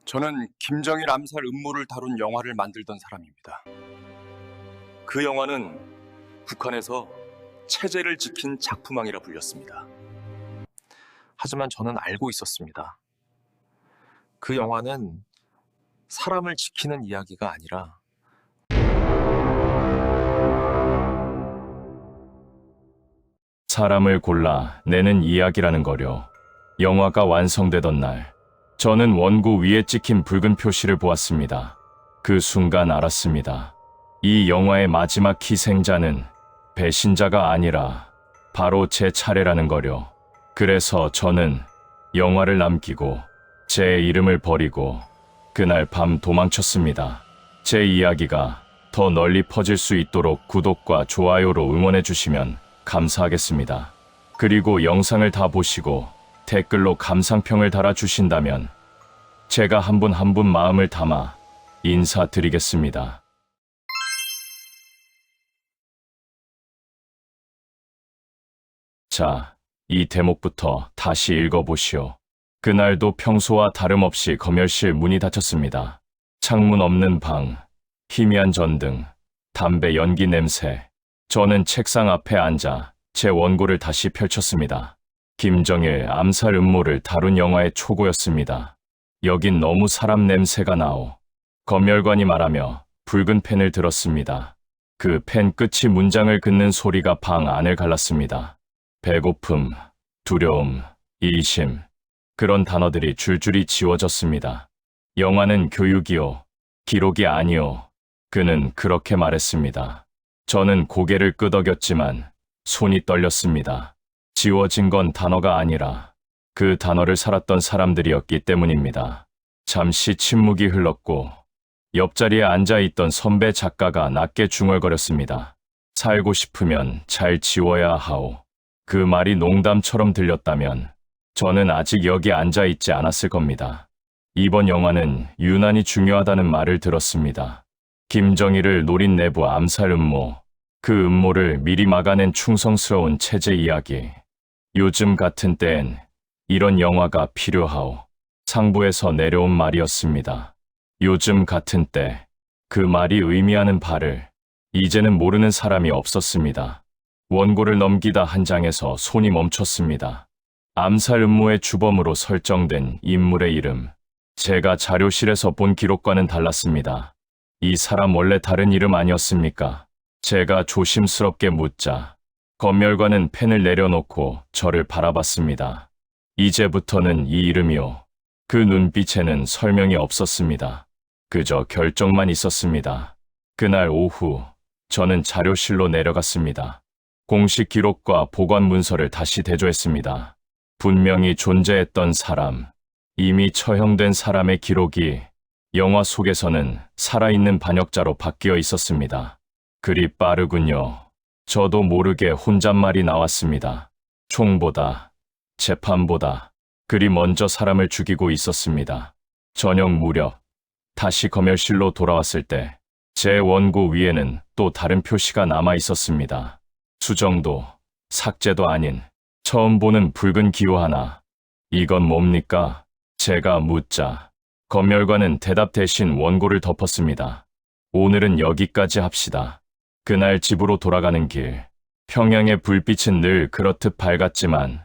저는 김정일 암살 음모를 다룬 영화를 만들던 사람입니다. 그 영화는 북한에서 체제를 지킨 작품왕이라 불렸습니다. 하지만 저는 알고 있었습니다. 그 영화는 사람을 지키는 이야기가 아니라 사람을 골라 내는 이야기라는 거려. 영화가 완성되던 날, 저는 원고 위에 찍힌 붉은 표시를 보았습니다. 그 순간 알았습니다. 이 영화의 마지막 희생자는 배신자가 아니라 바로 제 차례라는 거려. 그래서 저는 영화를 남기고 제 이름을 버리고 그날 밤 도망쳤습니다. 제 이야기가 더 널리 퍼질 수 있도록 구독과 좋아요로 응원해 주시면 감사하겠습니다. 그리고 영상을 다 보시고 댓글로 감상평을 달아주신다면 제가 한 분 한 분 마음을 담아 인사드리겠습니다. 자, 이 대목부터 다시 읽어보시오. 그날도 평소와 다름없이 검열실 문이 닫혔습니다. 창문 없는 방, 희미한 전등, 담배 연기 냄새. 저는 책상 앞에 앉아 제 원고를 다시 펼쳤습니다. 김정일 암살 음모를 다룬 영화의 초고였습니다. 여긴 너무 사람 냄새가 나오. 검열관이 말하며 붉은 펜을 들었습니다. 그 펜 끝이 문장을 긋는 소리가 방 안을 갈랐습니다. 배고픔, 두려움, 이심. 그런 단어들이 줄줄이 지워졌습니다. 영화는 교육이요, 기록이 아니요. 그는 그렇게 말했습니다. 저는 고개를 끄덕였지만 손이 떨렸습니다. 지워진 건 단어가 아니라 그 단어를 살았던 사람들이었기 때문입니다. 잠시 침묵이 흘렀고 옆자리에 앉아있던 선배 작가가 낮게 중얼거렸습니다. 살고 싶으면 잘 지워야 하오. 그 말이 농담처럼 들렸다면 저는 아직 여기 앉아있지 않았을 겁니다. 이번 영화는 유난히 중요하다는 말을 들었습니다. 김정일을 노린 내부 암살 음모, 그 음모를 미리 막아낸 충성스러운 체제 이야기. 요즘 같은 때엔 이런 영화가 필요하오. 상부에서 내려온 말이었습니다. 요즘 같은 때, 그 말이 의미하는 바를 이제는 모르는 사람이 없었습니다. 원고를 넘기다 한 장에서 손이 멈췄습니다. 암살 음모의 주범으로 설정된 인물의 이름. 제가 자료실에서 본 기록과는 달랐습니다. 이 사람 원래 다른 이름 아니었습니까? 제가 조심스럽게 묻자 검열관은 펜을 내려놓고 저를 바라봤습니다. 이제부터는 이 이름이요. 그 눈빛에는 설명이 없었습니다. 그저 결정만 있었습니다. 그날 오후 저는 자료실로 내려갔습니다. 공식 기록과 보관 문서를 다시 대조했습니다. 분명히 존재했던 사람, 이미 처형된 사람의 기록이 영화 속에서는 살아있는 반역자로 바뀌어 있었습니다. 그리 빠르군요. 저도 모르게 혼잣말이 나왔습니다. 총보다, 재판보다 그리 먼저 사람을 죽이고 있었습니다. 저녁 무렵 다시 검열실로 돌아왔을 때 제 원고 위에는 또 다른 표시가 남아 있었습니다. 수정도, 삭제도 아닌 처음 보는 붉은 기호 하나. 이건 뭡니까? 제가 묻자 검열관은 대답 대신 원고를 덮었습니다. 오늘은 여기까지 합시다. 그날 집으로 돌아가는 길, 평양의 불빛은 늘 그렇듯 밝았지만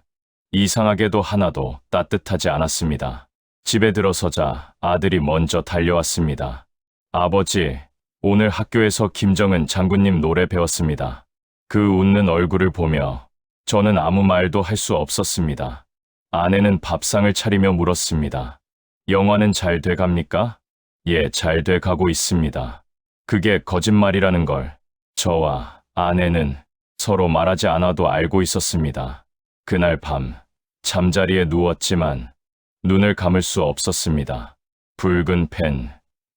이상하게도 하나도 따뜻하지 않았습니다. 집에 들어서자 아들이 먼저 달려왔습니다. 아버지, 오늘 학교에서 김정은 장군님 노래 배웠습니다. 그 웃는 얼굴을 보며 저는 아무 말도 할 수 없었습니다. 아내는 밥상을 차리며 물었습니다. 영화는 잘 돼갑니까? 예, 잘 돼가고 있습니다. 그게 거짓말이라는 걸 저와 아내는 서로 말하지 않아도 알고 있었습니다. 그날 밤 잠자리에 누웠지만 눈을 감을 수 없었습니다. 붉은 펜,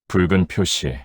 붉은 표시,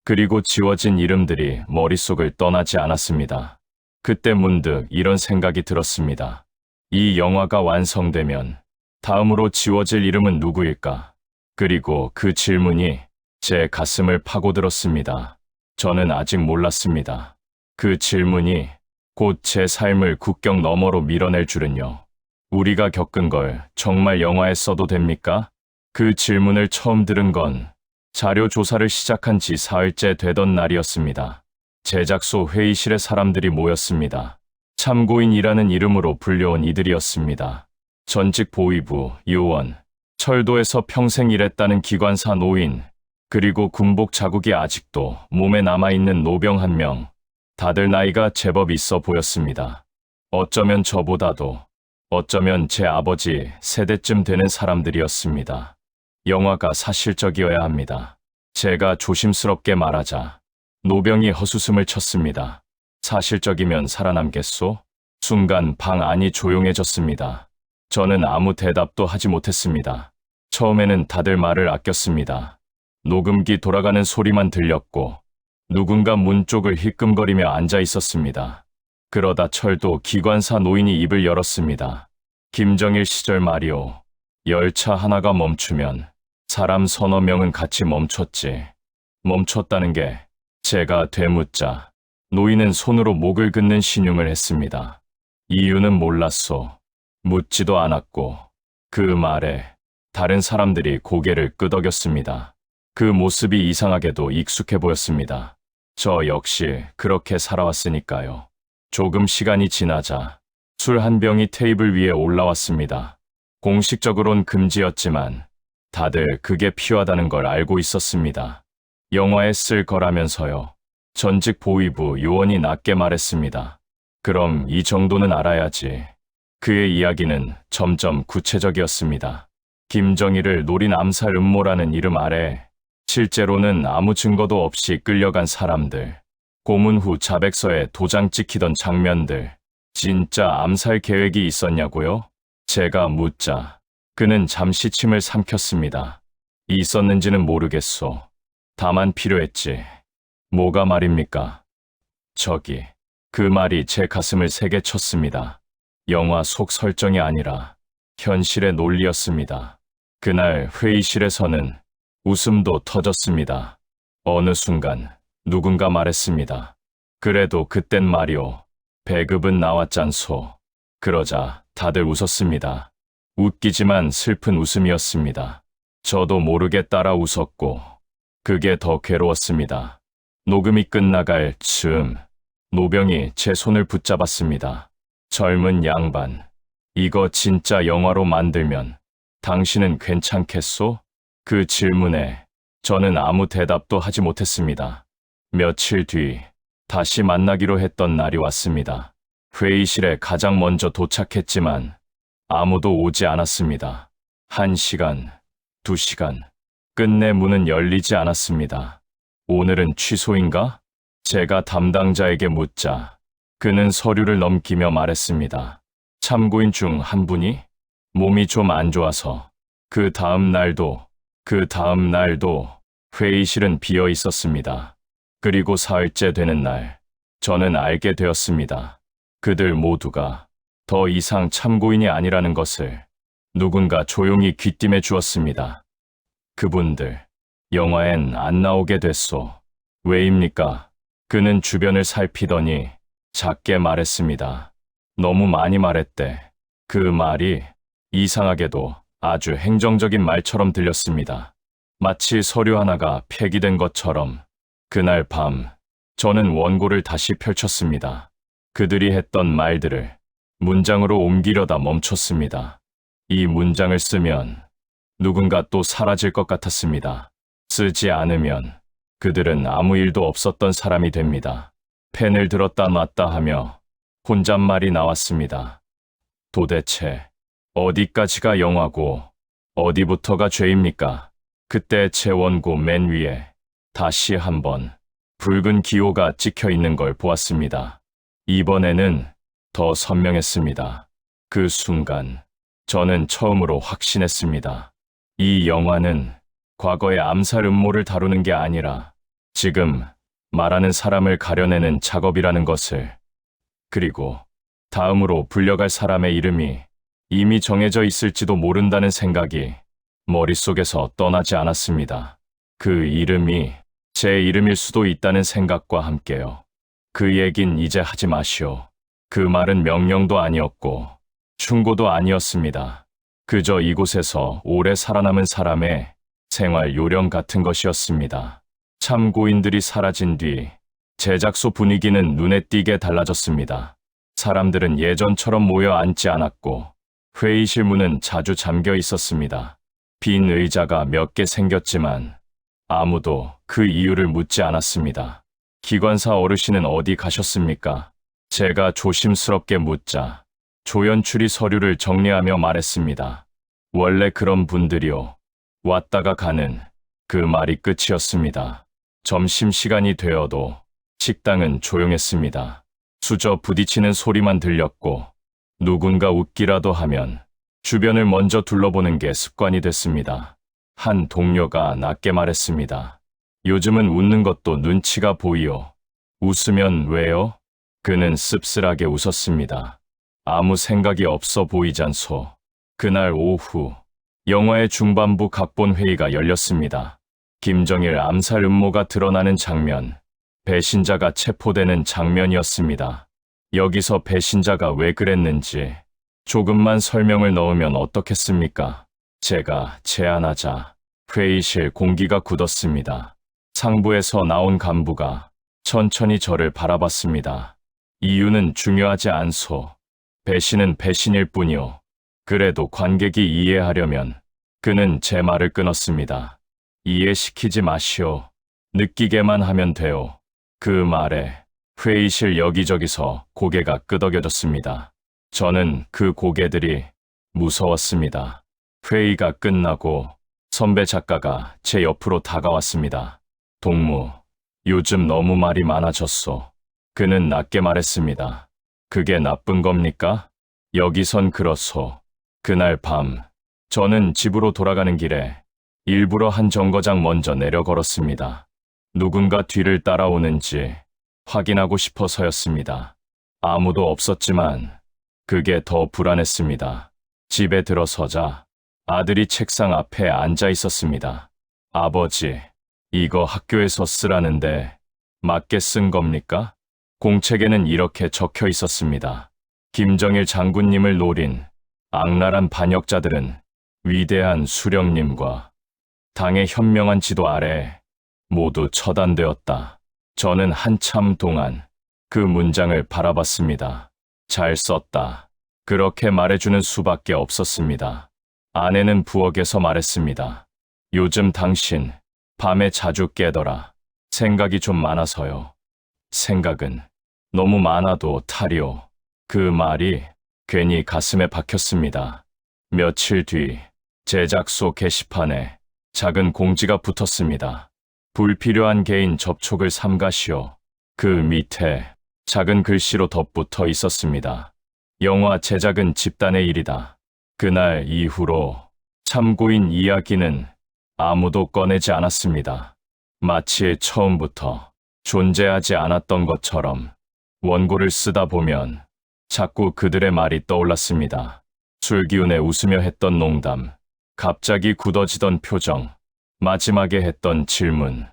그리고 지워진 이름들이 머릿속을 떠나지 않았습니다. 그때 문득 이런 생각이 들었습니다. 이 영화가 완성되면 다음으로 지워질 이름은 누구일까? 그리고 그 질문이 제 가슴을 파고들었습니다. 저는 아직 몰랐습니다. 그 질문이 곧 제 삶을 국경 너머로 밀어낼 줄은요. 우리가 겪은 걸 정말 영화에 써도 됩니까? 그 질문을 처음 들은 건 자료 조사를 시작한 지 사흘째 되던 날이었습니다. 제작소 회의실에 사람들이 모였습니다. 참고인이라는 이름으로 불려온 이들이었습니다. 전직 보위부, 요원, 철도에서 평생 일했다는 기관사 노인, 그리고 군복 자국이 아직도 몸에 남아있는 노병 한 명, 다들 나이가 제법 있어 보였습니다. 어쩌면 저보다도, 어쩌면 제 아버지 세대쯤 되는 사람들이었습니다. 영화가 사실적이어야 합니다. 제가 조심스럽게 말하자 노병이 헛웃음을 쳤습니다. 사실적이면 살아남겠소? 순간 방 안이 조용해졌습니다. 저는 아무 대답도 하지 못했습니다. 처음에는 다들 말을 아꼈습니다. 녹음기 돌아가는 소리만 들렸고 누군가 문 쪽을 힐끔거리며 앉아 있었습니다. 그러다 철도 기관사 노인이 입을 열었습니다. 김정일 시절 말이오. 열차 하나가 멈추면 사람 서너 명은 같이 멈췄지. 멈췄다는 게 제가 되묻자 노인은 손으로 목을 긋는 신용을 했습니다. 이유는 몰랐소. 묻지도 않았고 그 말에 다른 사람들이 고개를 끄덕였습니다. 그 모습이 이상하게도 익숙해 보였습니다. 저 역시 그렇게 살아왔으니까요. 조금 시간이 지나자 술 한 병이 테이블 위에 올라왔습니다. 공식적으론 금지였지만 다들 그게 필요하다는 걸 알고 있었습니다. 영화에 쓸 거라면서요. 전직 보위부 요원이 낮게 말했습니다. 그럼 이 정도는 알아야지. 그의 이야기는 점점 구체적이었습니다. 김정일을 노린 암살 음모라는 이름 아래 실제로는 아무 증거도 없이 끌려간 사람들, 고문 후 자백서에 도장 찍히던 장면들, 진짜 암살 계획이 있었냐고요? 제가 묻자 그는 잠시 침을 삼켰습니다. 있었는지는 모르겠소. 다만 필요했지. 뭐가 말입니까? 저기, 그 말이 제 가슴을 세게 쳤습니다. 영화 속 설정이 아니라 현실의 논리였습니다. 그날 회의실에서는 웃음도 터졌습니다. 어느 순간 누군가 말했습니다. 그래도 그땐 말이오. 배급은 나왔잖소. 그러자 다들 웃었습니다. 웃기지만 슬픈 웃음이었습니다. 저도 모르게 따라 웃었고 그게 더 괴로웠습니다. 녹음이 끝나갈 즈음 노병이 제 손을 붙잡았습니다. 젊은 양반, 이거 진짜 영화로 만들면 당신은 괜찮겠소? 그 질문에 저는 아무 대답도 하지 못했습니다. 며칠 뒤 다시 만나기로 했던 날이 왔습니다. 회의실에 가장 먼저 도착했지만 아무도 오지 않았습니다. 1시간, 2시간, 끝내 문은 열리지 않았습니다. 오늘은 취소인가? 제가 담당자에게 묻자 그는 서류를 넘기며 말했습니다. 참고인 중 한 분이 몸이 좀 안 좋아서 그 다음 날도 회의실은 비어 있었습니다. 그리고 사흘째 되는 날 저는 알게 되었습니다. 그들 모두가 더 이상 참고인이 아니라는 것을 누군가 조용히 귀띔해 주었습니다. 그분들 영화엔 안 나오게 됐소. 왜입니까? 그는 주변을 살피더니 작게 말했습니다. 너무 많이 말했대. 그 말이 이상하게도 아주 행정적인 말처럼 들렸습니다. 마치 서류 하나가 폐기된 것처럼. 그날 밤 저는 원고를 다시 펼쳤습니다. 그들이 했던 말들을 문장으로 옮기려다 멈췄습니다. 이 문장을 쓰면 누군가 또 사라질 것 같았습니다. 쓰지 않으면 그들은 아무 일도 없었던 사람이 됩니다. 펜을 들었다 놨다 하며 혼잣말이 나왔습니다. 도대체 어디까지가 영화고 어디부터가 죄입니까? 그때 제 원고 맨 위에 다시 한번 붉은 기호가 찍혀 있는 걸 보았습니다. 이번에는 더 선명했습니다. 그 순간 저는 처음으로 확신했습니다. 이 영화는 과거의 암살 음모를 다루는 게 아니라 지금 말하는 사람을 가려내는 작업이라는 것을, 그리고 다음으로 불려갈 사람의 이름이 이미 정해져 있을지도 모른다는 생각이 머릿속에서 떠나지 않았습니다. 그 이름이 제 이름일 수도 있다는 생각과 함께요. 그 얘긴 이제 하지 마시오. 그 말은 명령도 아니었고 충고도 아니었습니다. 그저 이곳에서 오래 살아남은 사람의 생활 요령 같은 것이었습니다. 참고인들이 사라진 뒤 제작소 분위기는 눈에 띄게 달라졌습니다. 사람들은 예전처럼 모여 앉지 않았고 회의실 문은 자주 잠겨 있었습니다. 빈 의자가 몇 개 생겼지만 아무도 그 이유를 묻지 않았습니다. 기관사 어르신은 어디 가셨습니까? 제가 조심스럽게 묻자 조연출이 서류를 정리하며 말했습니다. 원래 그런 분들이요. 왔다가 가는 그 말이 끝이었습니다. 점심시간이 되어도 식당은 조용했습니다. 수저 부딪히는 소리만 들렸고 누군가 웃기라도 하면 주변을 먼저 둘러보는 게 습관이 됐습니다. 한 동료가 낮게 말했습니다. 요즘은 웃는 것도 눈치가 보이요. 웃으면 왜요? 그는 씁쓸하게 웃었습니다. 아무 생각이 없어 보이잖소. 그날 오후 영화의 중반부 각본 회의가 열렸습니다. 김정일 암살 음모가 드러나는 장면, 배신자가 체포되는 장면이었습니다. 여기서 배신자가 왜 그랬는지 조금만 설명을 넣으면 어떻겠습니까? 제가 제안하자 회의실 공기가 굳었습니다. 상부에서 나온 간부가 천천히 저를 바라봤습니다. 이유는 중요하지 않소. 배신은 배신일 뿐이오. 그래도 관객이 이해하려면 그는 제 말을 끊었습니다. 이해시키지 마시오. 느끼게만 하면 돼요. 그 말에 회의실 여기저기서 고개가 끄덕여졌습니다. 저는 그 고개들이 무서웠습니다. 회의가 끝나고 선배 작가가 제 옆으로 다가왔습니다. 동무, 요즘 너무 말이 많아졌소. 그는 낮게 말했습니다. 그게 나쁜 겁니까? 여기선 그렇소. 그날 밤, 저는 집으로 돌아가는 길에 일부러 한 정거장 먼저 내려 걸었습니다. 누군가 뒤를 따라오는지 확인하고 싶어서였습니다. 아무도 없었지만 그게 더 불안했습니다. 집에 들어서자 아들이 책상 앞에 앉아 있었습니다. 아버지, 이거 학교에서 쓰라는데 맞게 쓴 겁니까? 공책에는 이렇게 적혀 있었습니다. 김정일 장군님을 노린 악랄한 반역자들은 위대한 수령님과 당의 현명한 지도 아래 모두 처단되었다. 저는 한참 동안 그 문장을 바라봤습니다. 잘 썼다. 그렇게 말해주는 수밖에 없었습니다. 아내는 부엌에서 말했습니다. 요즘 당신 밤에 자주 깨더라. 생각이 좀 많아서요. 생각은 너무 많아도 탈이오. 그 말이 괜히 가슴에 박혔습니다. 며칠 뒤 제작소 게시판에 작은 공지가 붙었습니다. 불필요한 개인 접촉을 삼가시오. 그 밑에 작은 글씨로 덧붙어 있었습니다. 영화 제작은 집단의 일이다. 그날 이후로 참고인 이야기는 아무도 꺼내지 않았습니다. 마치 처음부터 존재하지 않았던 것처럼 원고를 쓰다 보면 자꾸 그들의 말이 떠올랐습니다. 술기운에 웃으며 했던 농담, 갑자기 굳어지던 표정, 마지막에 했던 질문.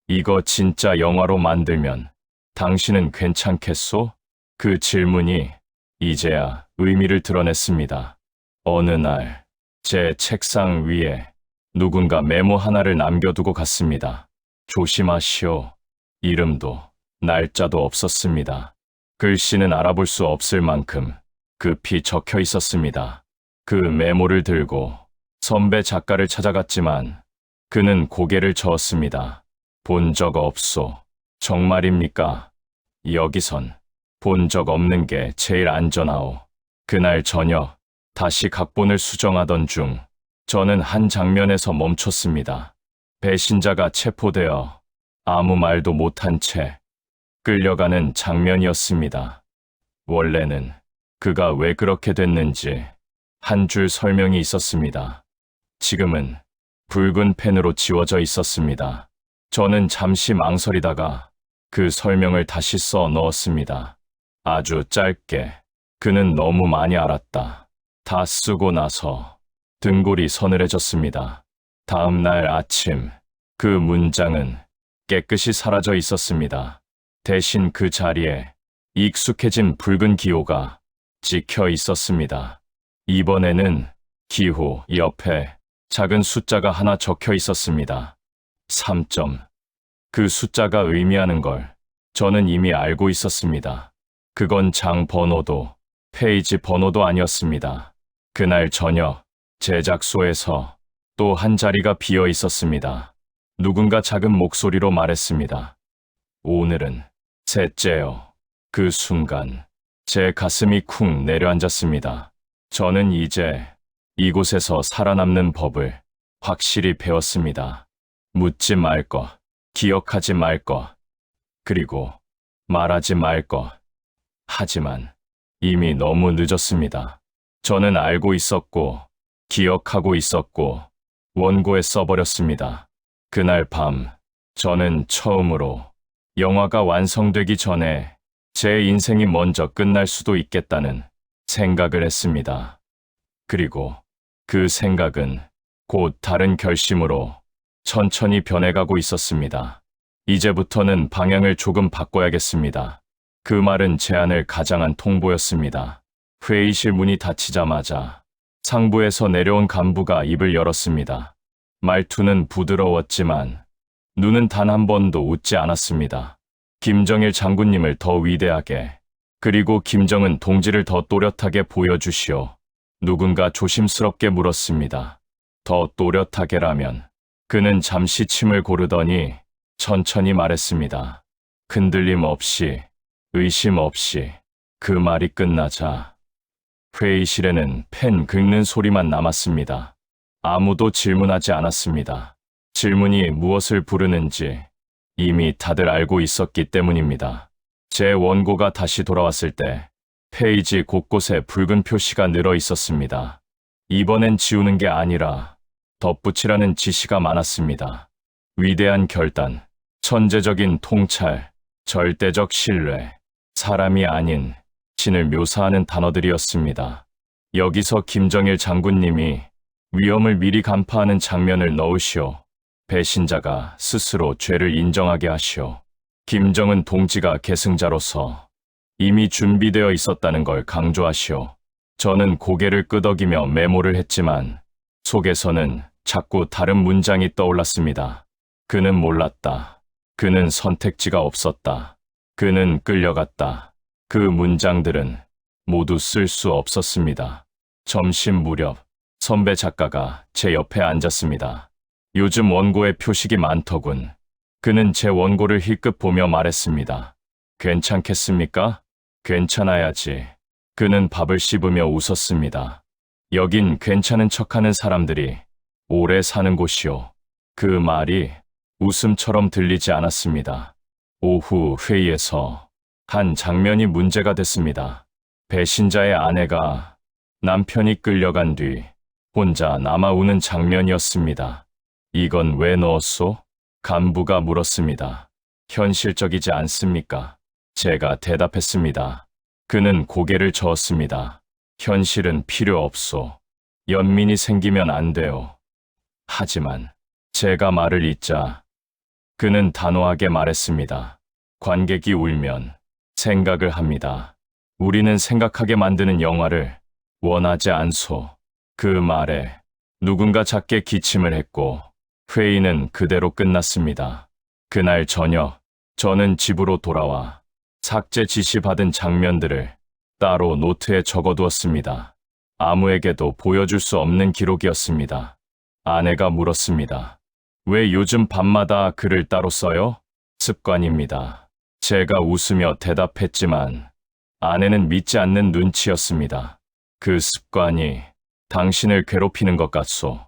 이거 진짜 영화로 만들면 당신은 괜찮겠소? 그 질문이 이제야 의미를 드러냈습니다. 어느 날 제 책상 위에 누군가 메모 하나를 남겨두고 갔습니다. 조심하시오. 이름도 날짜도 없었습니다. 글씨는 알아볼 수 없을 만큼 급히 적혀 있었습니다. 그 메모를 들고 선배 작가를 찾아갔지만 그는 고개를 저었습니다. 본 적 없소. 정말입니까? 여기선 본 적 없는 게 제일 안전하오. 그날 저녁 다시 각본을 수정하던 중 저는 한 장면에서 멈췄습니다. 배신자가 체포되어 아무 말도 못한 채 끌려가는 장면이었습니다. 원래는 그가 왜 그렇게 됐는지 한 줄 설명이 있었습니다. 지금은 붉은 펜으로 지워져 있었습니다. 저는 잠시 망설이다가 그 설명을 다시 써 넣었습니다. 아주 짧게. 그는 너무 많이 알았다. 다 쓰고 나서 등골이 서늘해졌습니다. 다음 날 아침 그 문장은 깨끗이 사라져 있었습니다. 대신 그 자리에 익숙해진 붉은 기호가 찍혀 있었습니다. 이번에는 기호 옆에 작은 숫자가 하나 적혀 있었습니다. 3점. 그 숫자가 의미하는 걸 저는 이미 알고 있었습니다. 그건 장 번호도 페이지 번호도 아니었습니다. 그날 저녁 제작소에서 또 한 자리가 비어 있었습니다. 누군가 작은 목소리로 말했습니다. 오늘은 셋째요. 그 순간 제 가슴이 쿵 내려앉았습니다. 저는 이제 이곳에서 살아남는 법을 확실히 배웠습니다. 묻지 말 것, 기억하지 말 것, 그리고 말하지 말 것. 하지만 이미 너무 늦었습니다. 저는 알고 있었고, 기억하고 있었고, 원고에 써버렸습니다. 그날 밤, 저는 처음으로 영화가 완성되기 전에 제 인생이 먼저 끝날 수도 있겠다는 생각을 했습니다. 그리고 그 생각은 곧 다른 결심으로 천천히 변해가고 있었습니다. 이제부터는 방향을 조금 바꿔야겠습니다. 그 말은 제안을 가장한 통보였습니다. 회의실 문이 닫히자마자 상부에서 내려온 간부가 입을 열었습니다. 말투는 부드러웠지만 눈은 단 한 번도 웃지 않았습니다. 김정일 장군님을 더 위대하게, 그리고 김정은 동지를 더 또렷하게 보여주시오. 누군가 조심스럽게 물었습니다. 더 또렷하게라면? 그는 잠시 침을 고르더니 천천히 말했습니다. 흔들림 없이, 의심 없이. 그 말이 끝나자 회의실에는 펜 긁는 소리만 남았습니다. 아무도 질문하지 않았습니다. 질문이 무엇을 부르는지 이미 다들 알고 있었기 때문입니다. 제 원고가 다시 돌아왔을 때 페이지 곳곳에 붉은 표시가 늘어 있었습니다. 이번엔 지우는 게 아니라 덧붙이라는 지시가 많았습니다. 위대한 결단, 천재적인 통찰, 절대적 신뢰, 사람이 아닌 신을 묘사하는 단어들이었습니다. 여기서 김정일 장군님이 위험을 미리 간파하는 장면을 넣으시오. 배신자가 스스로 죄를 인정하게 하시오. 김정은 동지가 계승자로서 이미 준비되어 있었다는 걸 강조하시오. 저는 고개를 끄덕이며 메모를 했지만 속에서는 자꾸 다른 문장이 떠올랐습니다. 그는 몰랐다. 그는 선택지가 없었다. 그는 끌려갔다. 그 문장들은 모두 쓸 수 없었습니다. 점심 무렵 선배 작가가 제 옆에 앉았습니다. 요즘 원고에 표식이 많더군. 그는 제 원고를 힐끗 보며 말했습니다. 괜찮겠습니까? 괜찮아야지. 그는 밥을 씹으며 웃었습니다. 여긴 괜찮은 척하는 사람들이 오래 사는 곳이오. 그 말이 웃음처럼 들리지 않았습니다. 오후 회의에서 한 장면이 문제가 됐습니다. 배신자의 아내가 남편이 끌려간 뒤 혼자 남아 우는 장면이었습니다. 이건 왜 넣었소? 간부가 물었습니다. 현실적이지 않습니까? 제가 대답했습니다. 그는 고개를 저었습니다. 현실은 필요 없소. 연민이 생기면 안 돼요. 하지만 제가 말을 잇자 그는 단호하게 말했습니다. 관객이 울면 생각을 합니다. 우리는 생각하게 만드는 영화를 원하지 않소. 그 말에 누군가 작게 기침을 했고 회의는 그대로 끝났습니다. 그날 저녁 저는 집으로 돌아와 삭제 지시받은 장면들을 따로 노트에 적어두었습니다. 아무에게도 보여줄 수 없는 기록이었습니다. 아내가 물었습니다. 왜 요즘 밤마다 글을 따로 써요? 습관입니다. 제가 웃으며 대답했지만 아내는 믿지 않는 눈치였습니다. 그 습관이 당신을 괴롭히는 것 같소.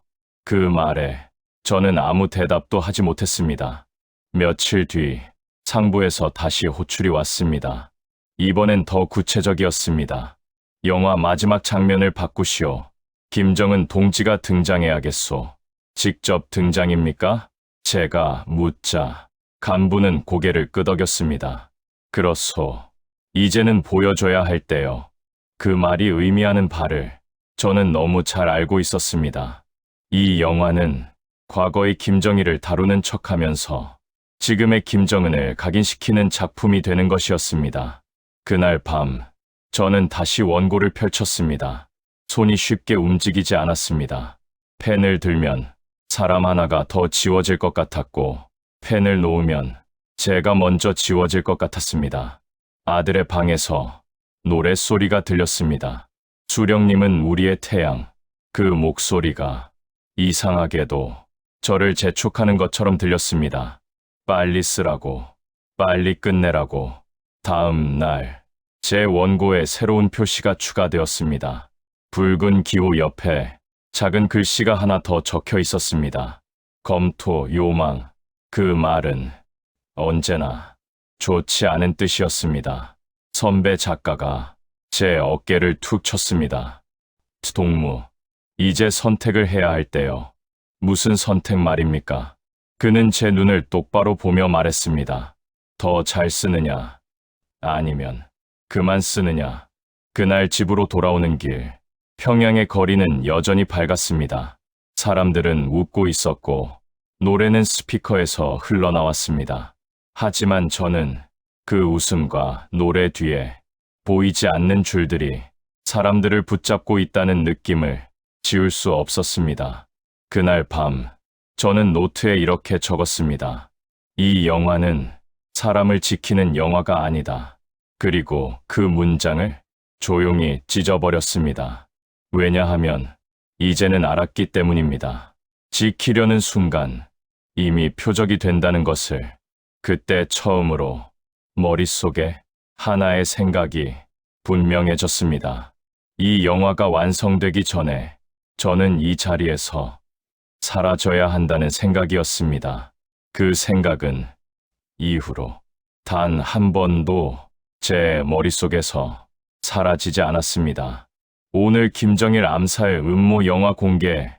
그 말에 저는 아무 대답도 하지 못했습니다. 며칠 뒤 상부에서 다시 호출이 왔습니다. 이번엔 더 구체적이었습니다. 영화 마지막 장면을 바꾸시오. 김정은 동지가 등장해야겠소. 직접 등장입니까? 제가 묻자 간부는 고개를 끄덕였습니다. 그렇소. 이제는 보여줘야 할 때요. 그 말이 의미하는 바를 저는 너무 잘 알고 있었습니다. 이 영화는 과거의 김정일을 다루는 척하면서 지금의 김정은을 각인시키는 작품이 되는 것이었습니다. 그날 밤 저는 다시 원고를 펼쳤습니다. 손이 쉽게 움직이지 않았습니다. 펜을 들면 사람 하나가 더 지워질 것 같았고, 펜을 놓으면 제가 먼저 지워질 것 같았습니다. 아들의 방에서 노랫소리가 들렸습니다. 수령님은 우리의 태양. 그 목소리가 이상하게도 저를 재촉하는 것처럼 들렸습니다. 빨리 쓰라고, 빨리 끝내라고. 다음 날, 제 원고에 새로운 표시가 추가되었습니다. 붉은 기호 옆에 작은 글씨가 하나 더 적혀 있었습니다. 검토, 요망. 그 말은 언제나 좋지 않은 뜻이었습니다. 선배 작가가 제 어깨를 툭 쳤습니다. 동무, 이제 선택을 해야 할 때요. 무슨 선택 말입니까? 그는 제 눈을 똑바로 보며 말했습니다. 더 잘 쓰느냐, 아니면 그만 쓰느냐. 그날 집으로 돌아오는 길, 평양의 거리는 여전히 밝았습니다. 사람들은 웃고 있었고, 노래는 스피커에서 흘러나왔습니다. 하지만 저는 그 웃음과 노래 뒤에 보이지 않는 줄들이 사람들을 붙잡고 있다는 느낌을 지울 수 없었습니다. 그날 밤, 저는 노트에 이렇게 적었습니다. 이 영화는 사람을 지키는 영화가 아니다. 그리고 그 문장을 조용히 찢어버렸습니다. 왜냐하면 이제는 알았기 때문입니다. 지키려는 순간 이미 표적이 된다는 것을. 그때 처음으로 머릿속에 하나의 생각이 분명해졌습니다. 이 영화가 완성되기 전에 저는 이 자리에서 사라져야 한다는 생각이었습니다. 그 생각은 이후로 단 한 번도 제 머릿속에서 사라지지 않았습니다. 오늘 김정일 암살 음모 영화 공개,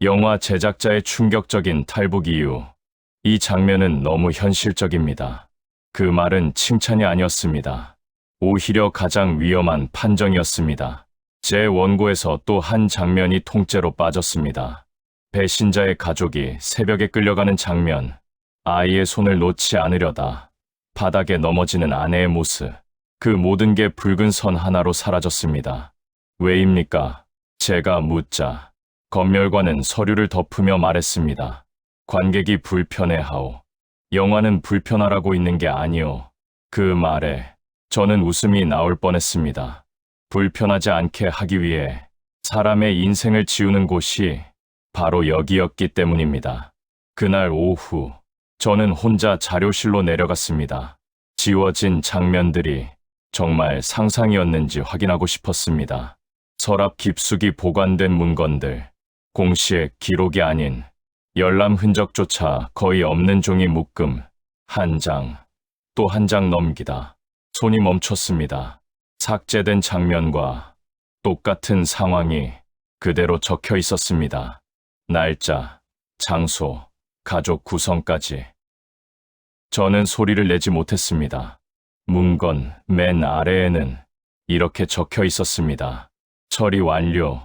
영화 제작자의 충격적인 탈북 이유. 이 장면은 너무 현실적입니다. 그 말은 칭찬이 아니었습니다. 오히려 가장 위험한 판정이었습니다. 제 원고에서 또 한 장면이 통째로 빠졌습니다. 배신자의 가족이 새벽에 끌려가는 장면, 아이의 손을 놓지 않으려다 바닥에 넘어지는 아내의 모습, 그 모든 게 붉은 선 하나로 사라졌습니다. 왜입니까? 제가 묻자 검열관은 서류를 덮으며 말했습니다. 관객이 불편해하오. 영화는 불편하라고 있는 게 아니오. 그 말에 저는 웃음이 나올 뻔했습니다. 불편하지 않게 하기 위해 사람의 인생을 지우는 곳이 바로 여기였기 때문입니다. 그날 오후, 저는 혼자 자료실로 내려갔습니다. 지워진 장면들이 정말 상상이었는지 확인하고 싶었습니다. 서랍 깊숙이 보관된 문건들, 공시의 기록이 아닌 열람 흔적조차 거의 없는 종이 묶음, 한 장, 또 한 장 넘기다 손이 멈췄습니다. 삭제된 장면과 똑같은 상황이 그대로 적혀 있었습니다. 날짜, 장소, 가족 구성까지. 저는 소리를 내지 못했습니다. 문건 맨 아래에는 이렇게 적혀 있었습니다. 처리 완료.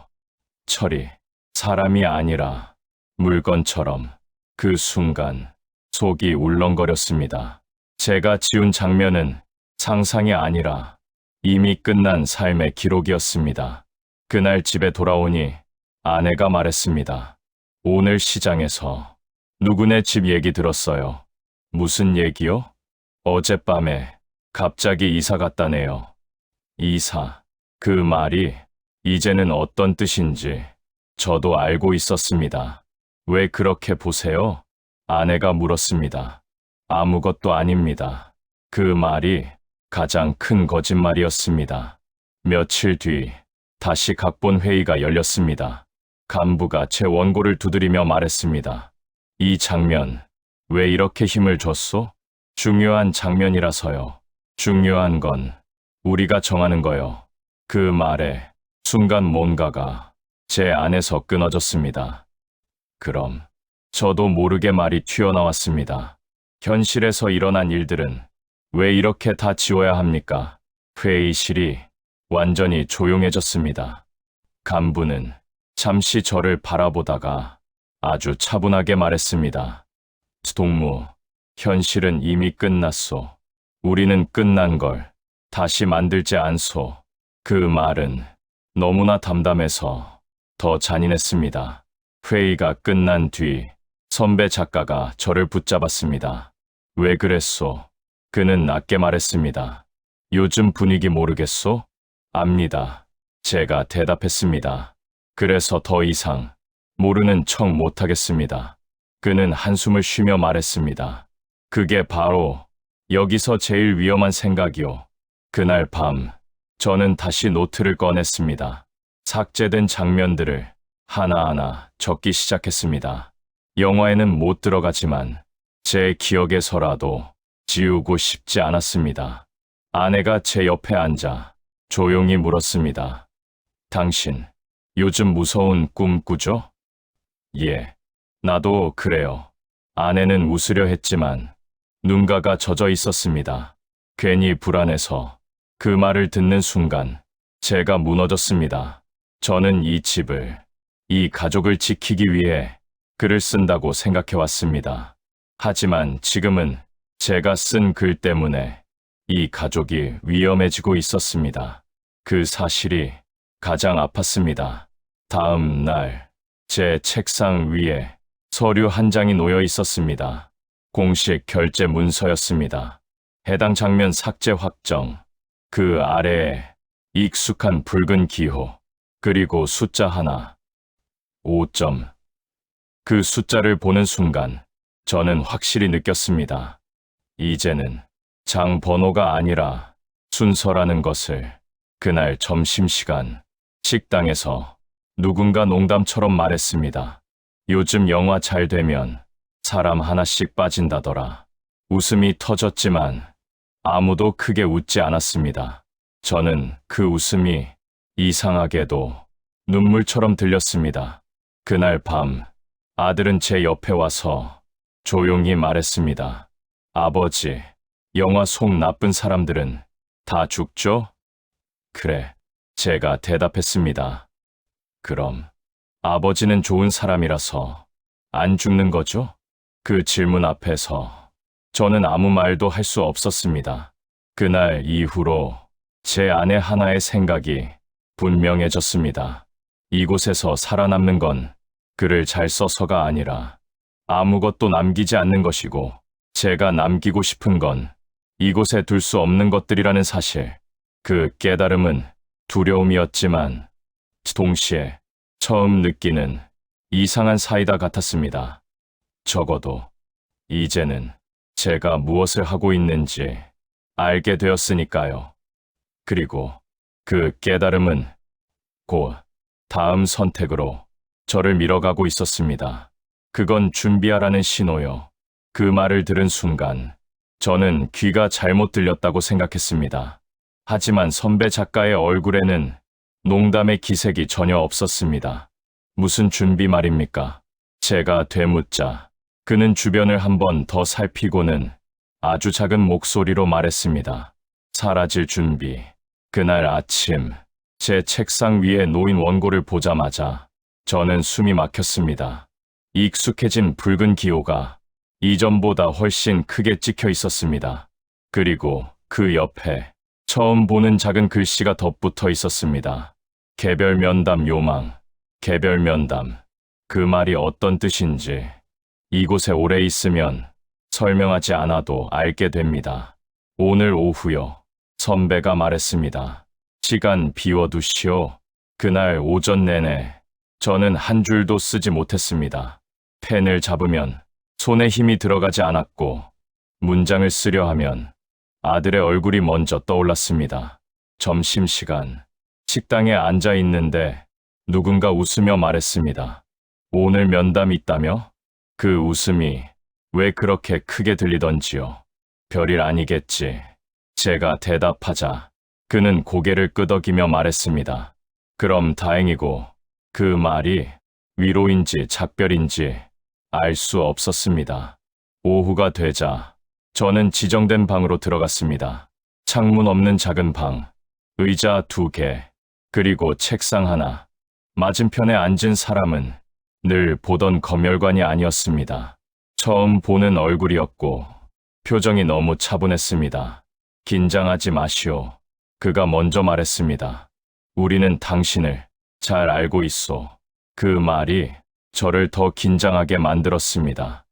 처리, 사람이 아니라 물건처럼. 그 순간 속이 울렁거렸습니다. 제가 지운 장면은 상상이 아니라 이미 끝난 삶의 기록이었습니다. 그날 집에 돌아오니 아내가 말했습니다. 오늘 시장에서 누구네 집 얘기 들었어요. 무슨 얘기요? 어젯밤에 갑자기 이사 갔다네요. 이사, 그 말이 이제는 어떤 뜻인지 저도 알고 있었습니다. 왜 그렇게 보세요? 아내가 물었습니다. 아무것도 아닙니다. 그 말이 가장 큰 거짓말이었습니다. 며칠 뒤 다시 각본 회의가 열렸습니다. 간부가 제 원고를 두드리며 말했습니다. 이 장면 왜 이렇게 힘을 줬소? 중요한 장면이라서요. 중요한 건 우리가 정하는 거요. 그 말에 순간 뭔가가 제 안에서 끊어졌습니다. 그럼 저도 모르게 말이 튀어나왔습니다. 현실에서 일어난 일들은 왜 이렇게 다 지워야 합니까? 회의실이 완전히 조용해졌습니다. 간부는 잠시 저를 바라보다가 아주 차분하게 말했습니다. 동무, 현실은 이미 끝났소. 우리는 끝난 걸 다시 만들지 않소. 그 말은 너무나 담담해서 더 잔인했습니다. 회의가 끝난 뒤 선배 작가가 저를 붙잡았습니다. 왜 그랬소? 그는 낮게 말했습니다. 요즘 분위기 모르겠소? 압니다. 제가 대답했습니다. 그래서 더 이상 모르는 척 못하겠습니다. 그는 한숨을 쉬며 말했습니다. 그게 바로 여기서 제일 위험한 생각이요. 그날 밤 저는 다시 노트를 꺼냈습니다. 삭제된 장면들을 하나하나 적기 시작했습니다. 영화에는 못 들어가지만 제 기억에서라도 지우고 싶지 않았습니다. 아내가 제 옆에 앉아 조용히 물었습니다. 당신 요즘 무서운 꿈 꾸죠? 예, 나도 그래요. 아내는 웃으려 했지만 눈가가 젖어 있었습니다. 괜히 불안해서 그 말을 듣는 순간 제가 무너졌습니다. 저는 이 집을, 이 가족을 지키기 위해 글을 쓴다고 생각해왔습니다. 하지만 지금은 제가 쓴 글 때문에 이 가족이 위험해지고 있었습니다. 그 사실이 가장 아팠습니다. 다음 날, 제 책상 위에 서류 한 장이 놓여 있었습니다. 공식 결제 문서였습니다. 해당 장면 삭제 확정, 그 아래에 익숙한 붉은 기호, 그리고 숫자 하나, 5점. 그 숫자를 보는 순간 저는 확실히 느꼈습니다. 이제는 장 번호가 아니라 순서라는 것을. 그날 점심시간 식당에서 누군가 농담처럼 말했습니다. 요즘 영화 잘 되면 사람 하나씩 빠진다더라. 웃음이 터졌지만 아무도 크게 웃지 않았습니다. 저는 그 웃음이 이상하게도 눈물처럼 들렸습니다. 그날 밤 아들은 제 옆에 와서 조용히 말했습니다. 아버지, 영화 속 나쁜 사람들은 다 죽죠? 그래, 제가 대답했습니다. 그럼 아버지는 좋은 사람이라서 안 죽는 거죠? 그 질문 앞에서 저는 아무 말도 할 수 없었습니다. 그날 이후로 제 아내 하나의 생각이 분명해졌습니다. 이곳에서 살아남는 건 글을 잘 써서가 아니라 아무것도 남기지 않는 것이고, 제가 남기고 싶은 건 이곳에 둘 수 없는 것들이라는 사실. 그 깨달음은 두려움이었지만 동시에 처음 느끼는 이상한 사이다 같았습니다. 적어도 이제는 제가 무엇을 하고 있는지 알게 되었으니까요. 그리고 그 깨달음은 곧 다음 선택으로 저를 밀어가고 있었습니다. 그건 준비하라는 신호요. 그 말을 들은 순간 저는 귀가 잘못 들렸다고 생각했습니다. 하지만 선배 작가의 얼굴에는 농담의 기색이 전혀 없었습니다. 무슨 준비 말입니까? 제가 되묻자 그는 주변을 한 번 더 살피고는 아주 작은 목소리로 말했습니다. 사라질 준비. 그날 아침 제 책상 위에 놓인 원고를 보자마자 저는 숨이 막혔습니다. 익숙해진 붉은 기호가 이전보다 훨씬 크게 찍혀 있었습니다. 그리고 그 옆에 처음 보는 작은 글씨가 덧붙어 있었습니다. 개별 면담 요망, 개별 면담. 그 말이 어떤 뜻인지 이곳에 오래 있으면 설명하지 않아도 알게 됩니다. 오늘 오후요. 선배가 말했습니다. 시간 비워두시오. 그날 오전 내내 저는 한 줄도 쓰지 못했습니다. 펜을 잡으면 손에 힘이 들어가지 않았고, 문장을 쓰려 하면 아들의 얼굴이 먼저 떠올랐습니다. 점심시간, 식당에 앉아 있는데 누군가 웃으며 말했습니다. 오늘 면담 있다며? 그 웃음이 왜 그렇게 크게 들리던지요. 별일 아니겠지. 제가 대답하자 그는 고개를 끄덕이며 말했습니다. 그럼 다행이고, 그 말이 위로인지 작별인지 알 수 없었습니다. 오후가 되자 저는 지정된 방으로 들어갔습니다. 창문 없는 작은 방, 의자 2개, 그리고 책상 하나. 맞은편에 앉은 사람은 늘 보던 검열관이 아니었습니다. 처음 보는 얼굴이었고 표정이 너무 차분했습니다. 긴장하지 마시오. 그가 먼저 말했습니다. 우리는 당신을 잘 알고 있소. 그 말이 저를 더 긴장하게 만들었습니다.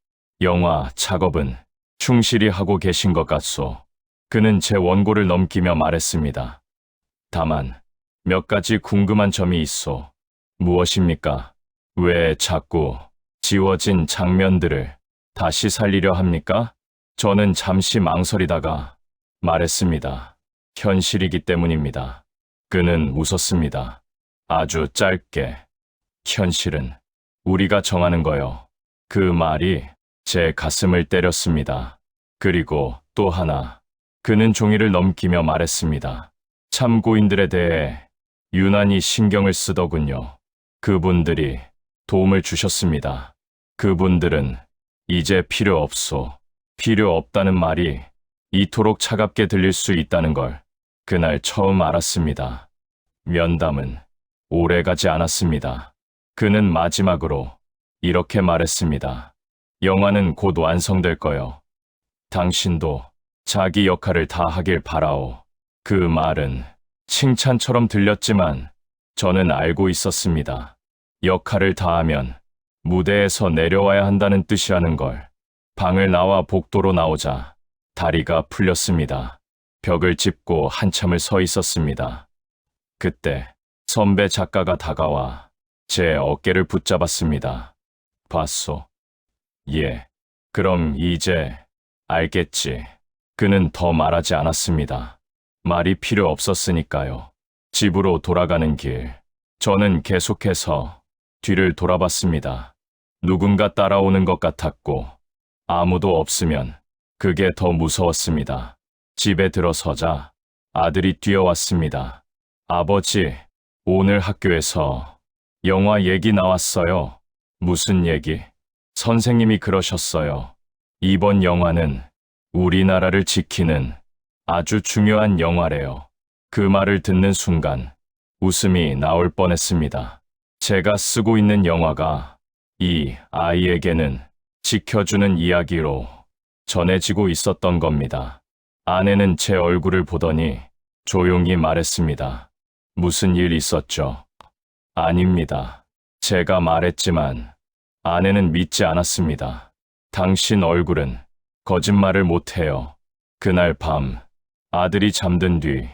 영화 작업은 충실히 하고 계신 것 같소. 그는 제 원고를 넘기며 말했습니다. 다만 몇 가지 궁금한 점이 있소. 무엇입니까? 왜 자꾸 지워진 장면들을 다시 살리려 합니까? 저는 잠시 망설이다가 말했습니다. 현실이기 때문입니다. 그는 웃었습니다. 아주 짧게. 현실은 우리가 정하는 거요. 그 말이 제 가슴을 때렸습니다. 그리고 또 하나. 그는 종이를 넘기며 말했습니다. 참고인들에 대해 유난히 신경을 쓰더군요. 그분들이 도움을 주셨습니다. 그분들은 이제 필요 없소. 필요 없다는 말이 이토록 차갑게 들릴 수 있다는 걸 그날 처음 알았습니다. 면담은 오래가지 않았습니다. 그는 마지막으로 이렇게 말했습니다. 영화는 곧 완성될 거요. 당신도 자기 역할을 다 하길 바라오. 그 말은 칭찬처럼 들렸지만 저는 알고 있었습니다. 역할을 다하면 무대에서 내려와야 한다는 뜻이라는 걸. 방을 나와 복도로 나오자 다리가 풀렸습니다. 벽을 짚고 한참을 서 있었습니다. 그때 선배 작가가 다가와 제 어깨를 붙잡았습니다. 봤소? 예. 그럼 이제 알겠지. 그는 더 말하지 않았습니다. 말이 필요 없었으니까요. 집으로 돌아가는 길, 저는 계속해서 뒤를 돌아봤습니다. 누군가 따라오는 것 같았고 아무도 없으면 그게 더 무서웠습니다. 집에 들어서자 아들이 뛰어왔습니다. 아버지, 오늘 학교에서 영화 얘기 나왔어요. 무슨 얘기? 선생님이 그러셨어요. 이번 영화는 우리나라를 지키는 아주 중요한 영화래요. 그 말을 듣는 순간 웃음이 나올 뻔했습니다. 제가 쓰고 있는 영화가 이 아이에게는 지켜주는 이야기로 전해지고 있었던 겁니다. 아내는 제 얼굴을 보더니 조용히 말했습니다. 무슨 일 있었죠? 아닙니다. 제가 말했지만 아내는 믿지 않았습니다. 당신 얼굴은 거짓말을 못해요. 그날 밤 아들이 잠든 뒤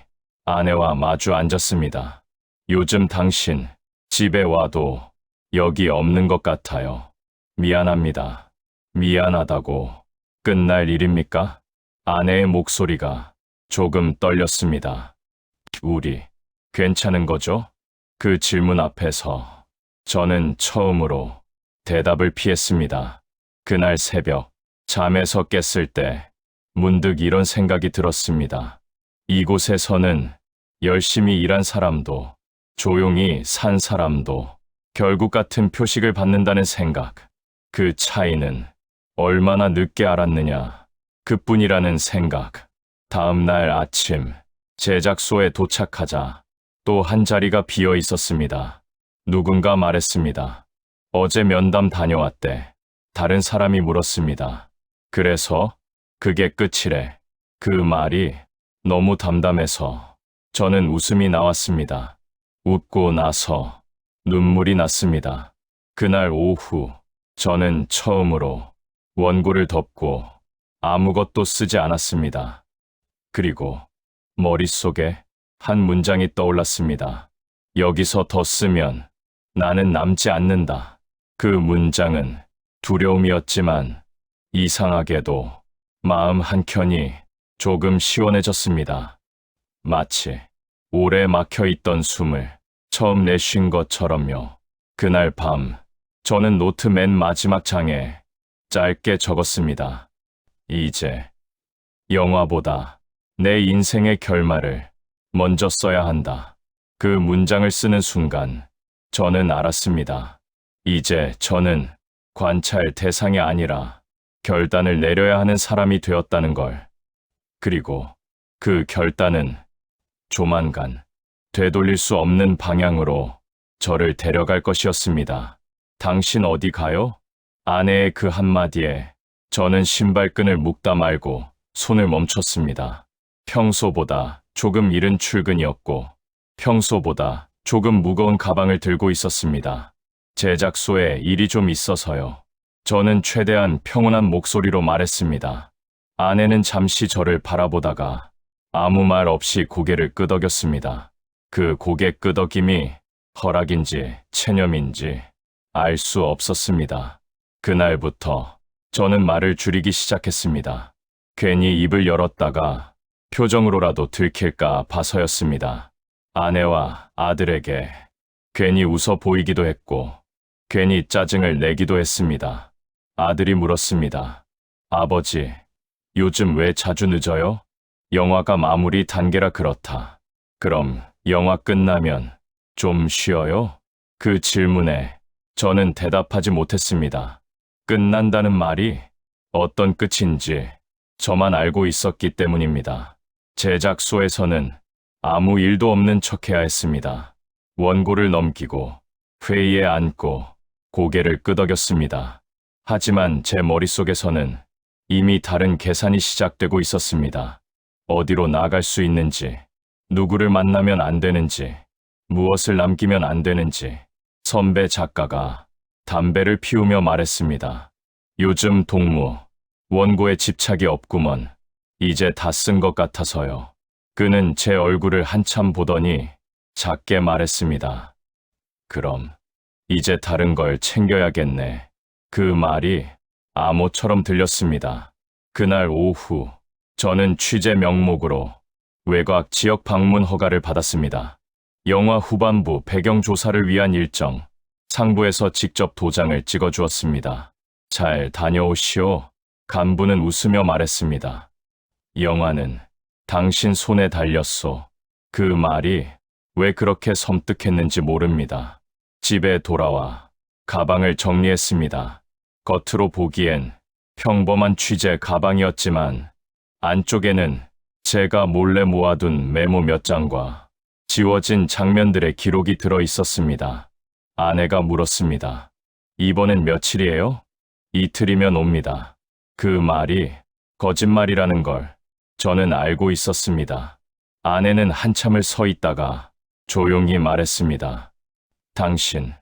아내와 마주 앉았습니다. 요즘 당신 집에 와도 여기 없는 것 같아요. 미안합니다. 미안하다고 끝날 일입니까? 아내의 목소리가 조금 떨렸습니다. 우리 괜찮은 거죠? 그 질문 앞에서 저는 처음으로 대답을 피했습니다. 그날 새벽 잠에서 깼을 때 문득 이런 생각이 들었습니다. 이곳에서는 열심히 일한 사람도 조용히 산 사람도 결국 같은 표식을 받는다는 생각. 그 차이는 얼마나 늦게 알았느냐. 그뿐이라는 생각. 다음 날 아침 제작소에 도착하자 또 한 자리가 비어 있었습니다. 누군가 말했습니다. 어제 면담 다녀왔대. 다른 사람이 물었습니다. 그래서 그게 끝이래. 그 말이 너무 담담해서 저는 웃음이 나왔습니다. 웃고 나서 눈물이 났습니다. 그날 오후 저는 처음으로 원고를 덮고 아무것도 쓰지 않았습니다. 그리고 머릿속에 한 문장이 떠올랐습니다. 여기서 더 쓰면 나는 남지 않는다. 그 문장은 두려움이었지만 이상하게도 마음 한켠이 조금 시원해졌습니다. 마치 오래 막혀있던 숨을 처음 내쉰 것처럼요. 그날 밤 저는 노트 맨 마지막 장에 짧게 적었습니다. 이제 영화보다 내 인생의 결말을 먼저 써야 한다. 그 문장을 쓰는 순간 저는 알았습니다. 이제 저는 관찰 대상이 아니라 결단을 내려야 하는 사람이 되었다는 걸. 그리고 그 결단은 조만간 되돌릴 수 없는 방향으로 저를 데려갈 것이었습니다. 당신 어디 가요? 아내의 그 한마디에 저는 신발끈을 묶다 말고 손을 멈췄습니다. 평소보다 조금 이른 출근이었고 평소보다 조금 무거운 가방을 들고 있었습니다. 제작소에 일이 좀 있어서요. 저는 최대한 평온한 목소리로 말했습니다. 아내는 잠시 저를 바라보다가 아무 말 없이 고개를 끄덕였습니다. 그 고개 끄덕임이 허락인지 체념인지 알 수 없었습니다. 그날부터 저는 말을 줄이기 시작했습니다. 괜히 입을 열었다가 표정으로라도 들킬까 봐서였습니다. 아내와 아들에게 괜히 웃어 보이기도 했고 괜히 짜증을 내기도 했습니다. 아들이 물었습니다. 아버지, 요즘 왜 자주 늦어요? 영화가 마무리 단계라 그렇다. 그럼 영화 끝나면 좀 쉬어요? 그 질문에 저는 대답하지 못했습니다. 끝난다는 말이 어떤 끝인지 저만 알고 있었기 때문입니다. 제작소에서는 아무 일도 없는 척해야 했습니다. 원고를 넘기고 회의에 앉고 고개를 끄덕였습니다. 하지만 제 머릿속에서는 이미 다른 계산이 시작되고 있었습니다. 어디로 나갈 수 있는지, 누구를 만나면 안 되는지, 무엇을 남기면 안 되는지. 선배 작가가 담배를 피우며 말했습니다. 요즘 동무, 원고에 집착이 없구먼. 이제 다 쓴 것 같아서요. 그는 제 얼굴을 한참 보더니 작게 말했습니다. 그럼 이제 다른 걸 챙겨야겠네. 그 말이 암호처럼 들렸습니다. 그날 오후 저는 취재 명목으로 외곽 지역 방문 허가를 받았습니다. 영화 후반부 배경 조사를 위한 일정, 상부에서 직접 도장을 찍어주었습니다. 잘 다녀오시오. 간부는 웃으며 말했습니다. 영화는 당신 손에 달렸소. 그 말이 왜 그렇게 섬뜩했는지 모릅니다. 집에 돌아와 가방을 정리했습니다. 겉으로 보기엔 평범한 취재 가방이었지만 안쪽에는 제가 몰래 모아둔 메모 몇 장과 지워진 장면들의 기록이 들어 있었습니다. 아내가 물었습니다. 이번엔 며칠이에요? 이틀이면 옵니다. 그 말이 거짓말이라는 걸 저는 알고 있었습니다. 아내는 한참을 서 있다가 조용히 말했습니다. 당신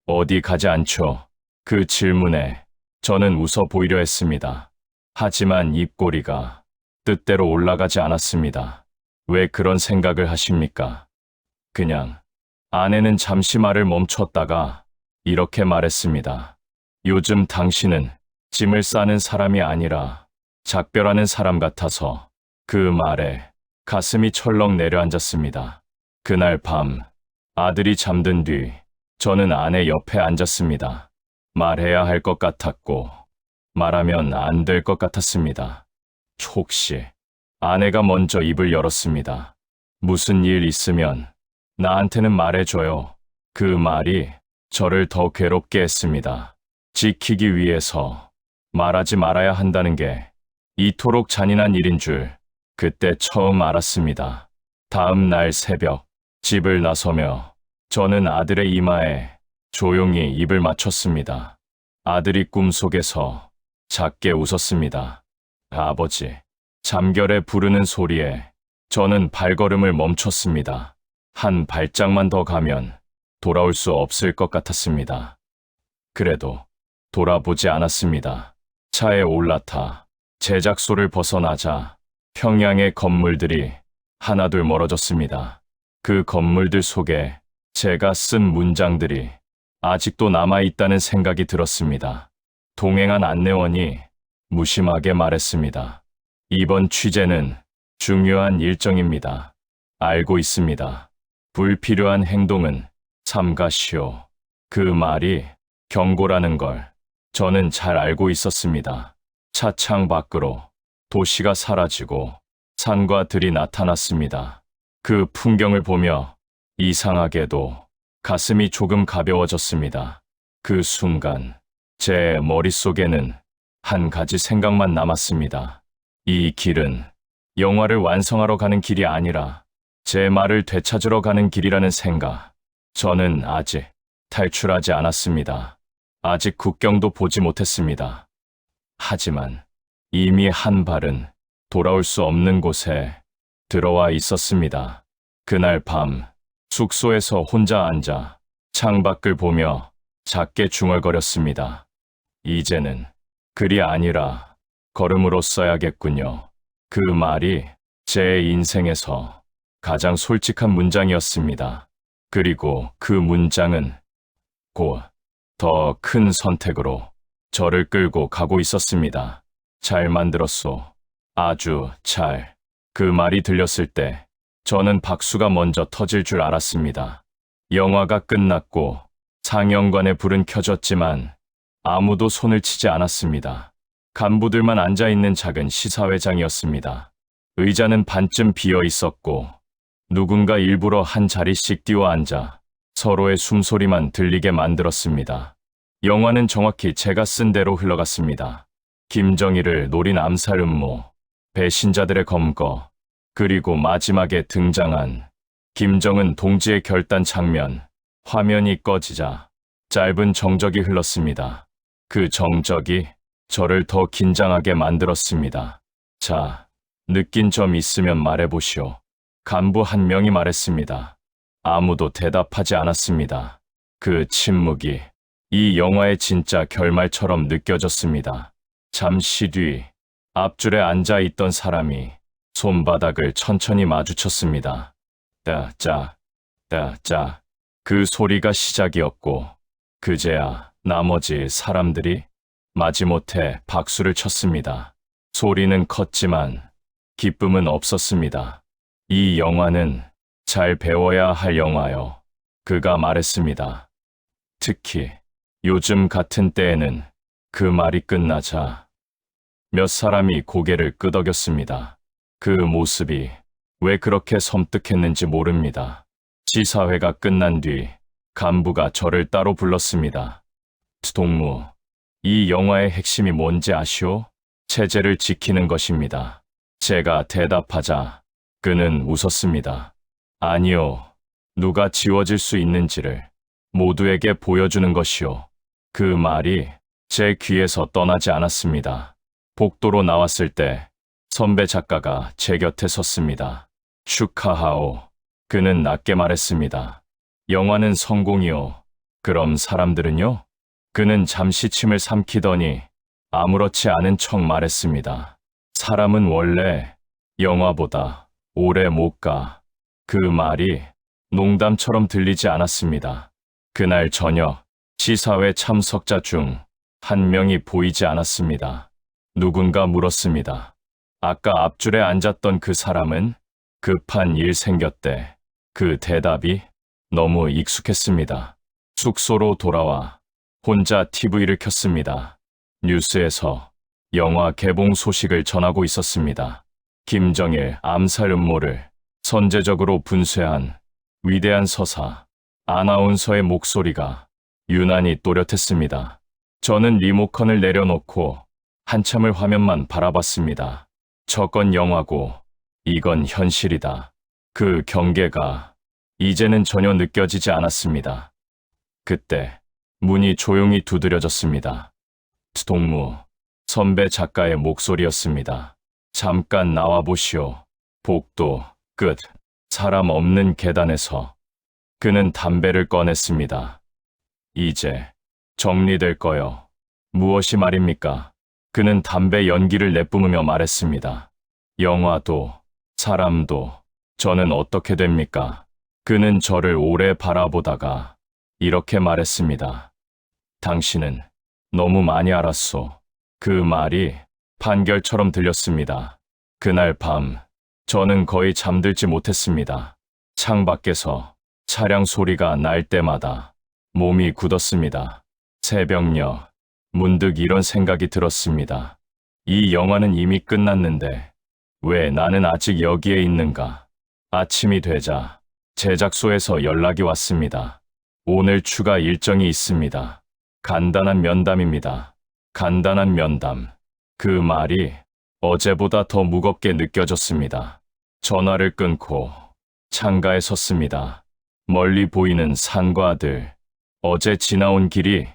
어디 가지 않죠? 그 질문에 저는 웃어 보이려 했습니다. 하지만 입꼬리가 뜻대로 올라가지 않았습니다. 왜 그런 생각을 하십니까? 그냥 아내는 잠시 말을 멈췄다가 이렇게 말했습니다. 요즘 당신은 짐을 싸는 사람이 아니라 작별하는 사람 같아서. 그 말에 가슴이 철렁 내려앉았습니다. 그날 밤 아들이 잠든 뒤 저는 아내 옆에 앉았습니다. 말해야 할 것 같았고 말하면 안 될 것 같았습니다. 혹시 아내가 먼저 입을 열었습니다. 무슨 일 있으면 나한테는 말해줘요. 그 말이 저를 더 괴롭게 했습니다. 지키기 위해서 말하지 말아야 한다는 게 이토록 잔인한 일인 줄 그때 처음 알았습니다. 다음 날 새벽 집을 나서며 저는 아들의 이마에 조용히 입을 맞췄습니다. 아들이 꿈속에서 작게 웃었습니다. 아버지, 잠결에 부르는 소리에 저는 발걸음을 멈췄습니다. 한 발짝만 더 가면 돌아올 수 없을 것 같았습니다. 그래도 돌아보지 않았습니다. 차에 올라타 제작소를 벗어나자 평양의 건물들이 하나둘 멀어졌습니다. 그 건물들 속에 제가 쓴 문장들이 아직도 남아있다는 생각이 들었습니다. 동행한 안내원이 무심하게 말했습니다. 이번 취재는 중요한 일정입니다. 알고 있습니다. 불필요한 행동은 삼가시오. 그 말이 경고라는 걸 저는 잘 알고 있었습니다. 차창 밖으로 도시가 사라지고 산과 들이 나타났습니다. 그 풍경을 보며 이상하게도 가슴이 조금 가벼워졌습니다. 그 순간 제 머릿속에는 한 가지 생각만 남았습니다. 이 길은 영화를 완성하러 가는 길이 아니라 제 말을 되찾으러 가는 길이라는 생각. 저는 아직 탈출하지 않았습니다. 아직 국경도 보지 못했습니다. 하지만 이미 한 발은 돌아올 수 없는 곳에 들어와 있었습니다. 그날 밤 숙소에서 혼자 앉아 창밖을 보며 작게 중얼거렸습니다. 이제는 글이 아니라 걸음으로 써야겠군요. 그 말이 제 인생에서 가장 솔직한 문장이었습니다. 그리고 그 문장은 곧 더 큰 선택으로 저를 끌고 가고 있었습니다. 잘 만들었소. 아주 잘. 그 말이 들렸을 때 저는 박수가 먼저 터질 줄 알았습니다. 영화가 끝났고 상영관의 불은 켜졌지만 아무도 손을 치지 않았습니다. 간부들만 앉아있는 작은 시사회장이었습니다. 의자는 반쯤 비어 있었고 누군가 일부러 한 자리씩 뛰어 앉아 서로의 숨소리만 들리게 만들었습니다. 영화는 정확히 제가 쓴 대로 흘러갔습니다. 김정일을 노린 암살 음모, 배신자들의 검거, 그리고 마지막에 등장한 김정은 동지의 결단 장면, 화면이 꺼지자 짧은 정적이 흘렀습니다. 그 정적이 저를 더 긴장하게 만들었습니다. 자, 느낀 점 있으면 말해보시오. 간부 한 명이 말했습니다. 아무도 대답하지 않았습니다. 그 침묵이 이 영화의 진짜 결말처럼 느껴졌습니다. 잠시 뒤 앞줄에 앉아 있던 사람이 손바닥을 천천히 마주쳤습니다. 따짜, 따짜. 그 소리가 시작이었고 그제야 나머지 사람들이 마지못해 박수를 쳤습니다. 소리는 컸지만 기쁨은 없었습니다. 이 영화는 잘 배워야 할 영화요. 그가 말했습니다. 특히 요즘 같은 때에는 그 말이 끝나자 몇 사람이 고개를 끄덕였습니다. 그 모습이 왜 그렇게 섬뜩했는지 모릅니다. 시사회가 끝난 뒤 간부가 저를 따로 불렀습니다. 동무, 이 영화의 핵심이 뭔지 아시오? 체제를 지키는 것입니다. 제가 대답하자 그는 웃었습니다. 아니요, 누가 지워질 수 있는지를 모두에게 보여주는 것이요. 그 말이 제 귀에서 떠나지 않았습니다. 복도로 나왔을 때 선배 작가가 제 곁에 섰습니다. 축하하오. 그는 낮게 말했습니다. 영화는 성공이요. 그럼 사람들은요? 그는 잠시 침을 삼키더니 아무렇지 않은 척 말했습니다. 사람은 원래 영화보다 오래 못 가. 그 말이 농담처럼 들리지 않았습니다. 그날 저녁 시사회 참석자 중 한 명이 보이지 않았습니다. 누군가 물었습니다. 아까 앞줄에 앉았던 그 사람은? 급한 일 생겼대. 그 대답이 너무 익숙했습니다. 숙소로 돌아와 혼자 TV를 켰습니다. 뉴스에서 영화 개봉 소식을 전하고 있었습니다. 김정일 암살 음모를 선제적으로 분쇄한 위대한 서사, 아나운서의 목소리가 유난히 또렷했습니다. 저는 리모컨을 내려놓고 한참을 화면만 바라봤습니다. 저건 영화고 이건 현실이다. 그 경계가 이제는 전혀 느껴지지 않았습니다. 그때 문이 조용히 두드려졌습니다. 동무, 선배 작가의 목소리였습니다. 잠깐 나와보시오. 복도 끝, 사람 없는 계단에서 그는 담배를 꺼냈습니다. 이제 정리될 거요. 무엇이 말입니까? 그는 담배 연기를 내뿜으며 말했습니다. 영화도, 사람도, 저는 어떻게 됩니까? 그는 저를 오래 바라보다가 이렇게 말했습니다. 당신은 너무 많이 알았소. 그 말이 판결처럼 들렸습니다. 그날 밤, 저는 거의 잠들지 못했습니다. 창밖에서 차량 소리가 날 때마다 몸이 굳었습니다. 새벽녘, 문득 이런 생각이 들었습니다. 이 영화는 이미 끝났는데 왜 나는 아직 여기에 있는가? 아침이 되자 제작소에서 연락이 왔습니다. 오늘 추가 일정이 있습니다. 간단한 면담입니다. 간단한 면담. 그 말이 어제보다 더 무겁게 느껴졌습니다. 전화를 끊고 창가에 섰습니다. 멀리 보이는 산과 들, 어제 지나온 길이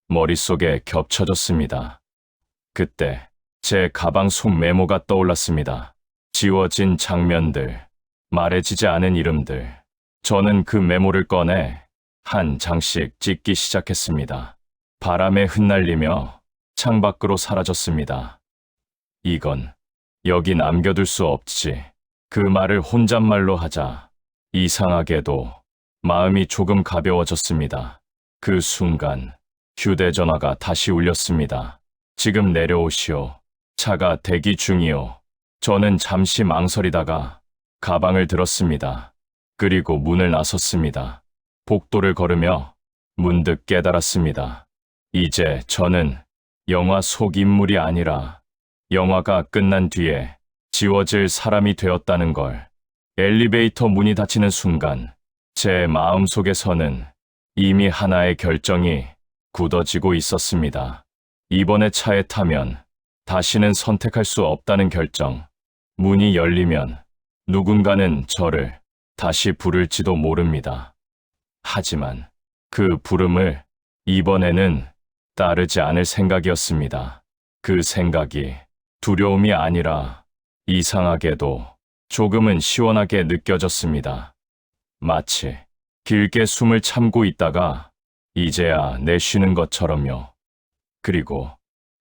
머릿속에 겹쳐졌습니다. 그때 제 가방 속 메모가 떠올랐습니다. 지워진 장면들, 말해지지 않은 이름들, 저는 그 메모를 꺼내 한 장씩 찍기 시작했습니다. 바람에 흩날리며 창밖으로 사라졌습니다. 이건 여기 남겨둘 수 없지. 그 말을 혼잣말로 하자 이상하게도 마음이 조금 가벼워졌습니다. 그 순간 휴대전화가 다시 울렸습니다. 지금 내려오시오. 차가 대기 중이오. 저는 잠시 망설이다가 가방을 들었습니다. 그리고 문을 나섰습니다. 복도를 걸으며 문득 깨달았습니다. 이제 저는 영화 속 인물이 아니라 영화가 끝난 뒤에 지워질 사람이 되었다는 걸. 엘리베이터 문이 닫히는 순간 제 마음속에서는 이미 하나의 결정이 굳어지고 있었습니다. 이번에 차에 타면 다시는 선택할 수 없다는 결정. 문이 열리면 누군가는 저를 다시 부를지도 모릅니다. 하지만 그 부름을 이번에는 따르지 않을 생각이었습니다. 그 생각이 두려움이 아니라 이상하게도 조금은 시원하게 느껴졌습니다. 마치 길게 숨을 참고 있다가 이제야 내쉬는 것처럼요. 그리고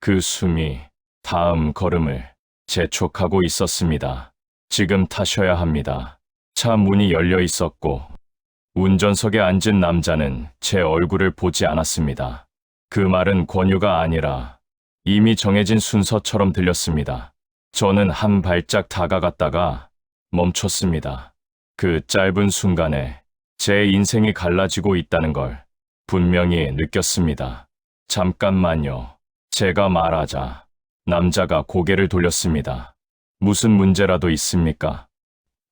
그 숨이 다음 걸음을 재촉하고 있었습니다. 지금 타셔야 합니다. 차 문이 열려 있었고 운전석에 앉은 남자는 제 얼굴을 보지 않았습니다. 그 말은 권유가 아니라 이미 정해진 순서처럼 들렸습니다. 저는 한 발짝 다가갔다가 멈췄습니다. 그 짧은 순간에 제 인생이 갈라지고 있다는 걸 분명히 느꼈습니다. 잠깐만요. 제가 말하자 남자가 고개를 돌렸습니다. 무슨 문제라도 있습니까?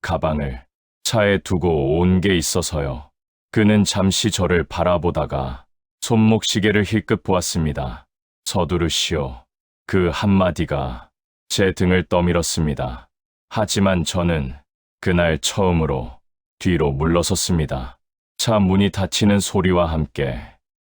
가방을 차에 두고 온 게 있어서요. 그는 잠시 저를 바라보다가 손목시계를 힐끗 보았습니다. 서두르시오. 그 한마디가 제 등을 떠밀었습니다. 하지만 저는 그날 처음으로 뒤로 물러섰습니다. 차 문이 닫히는 소리와 함께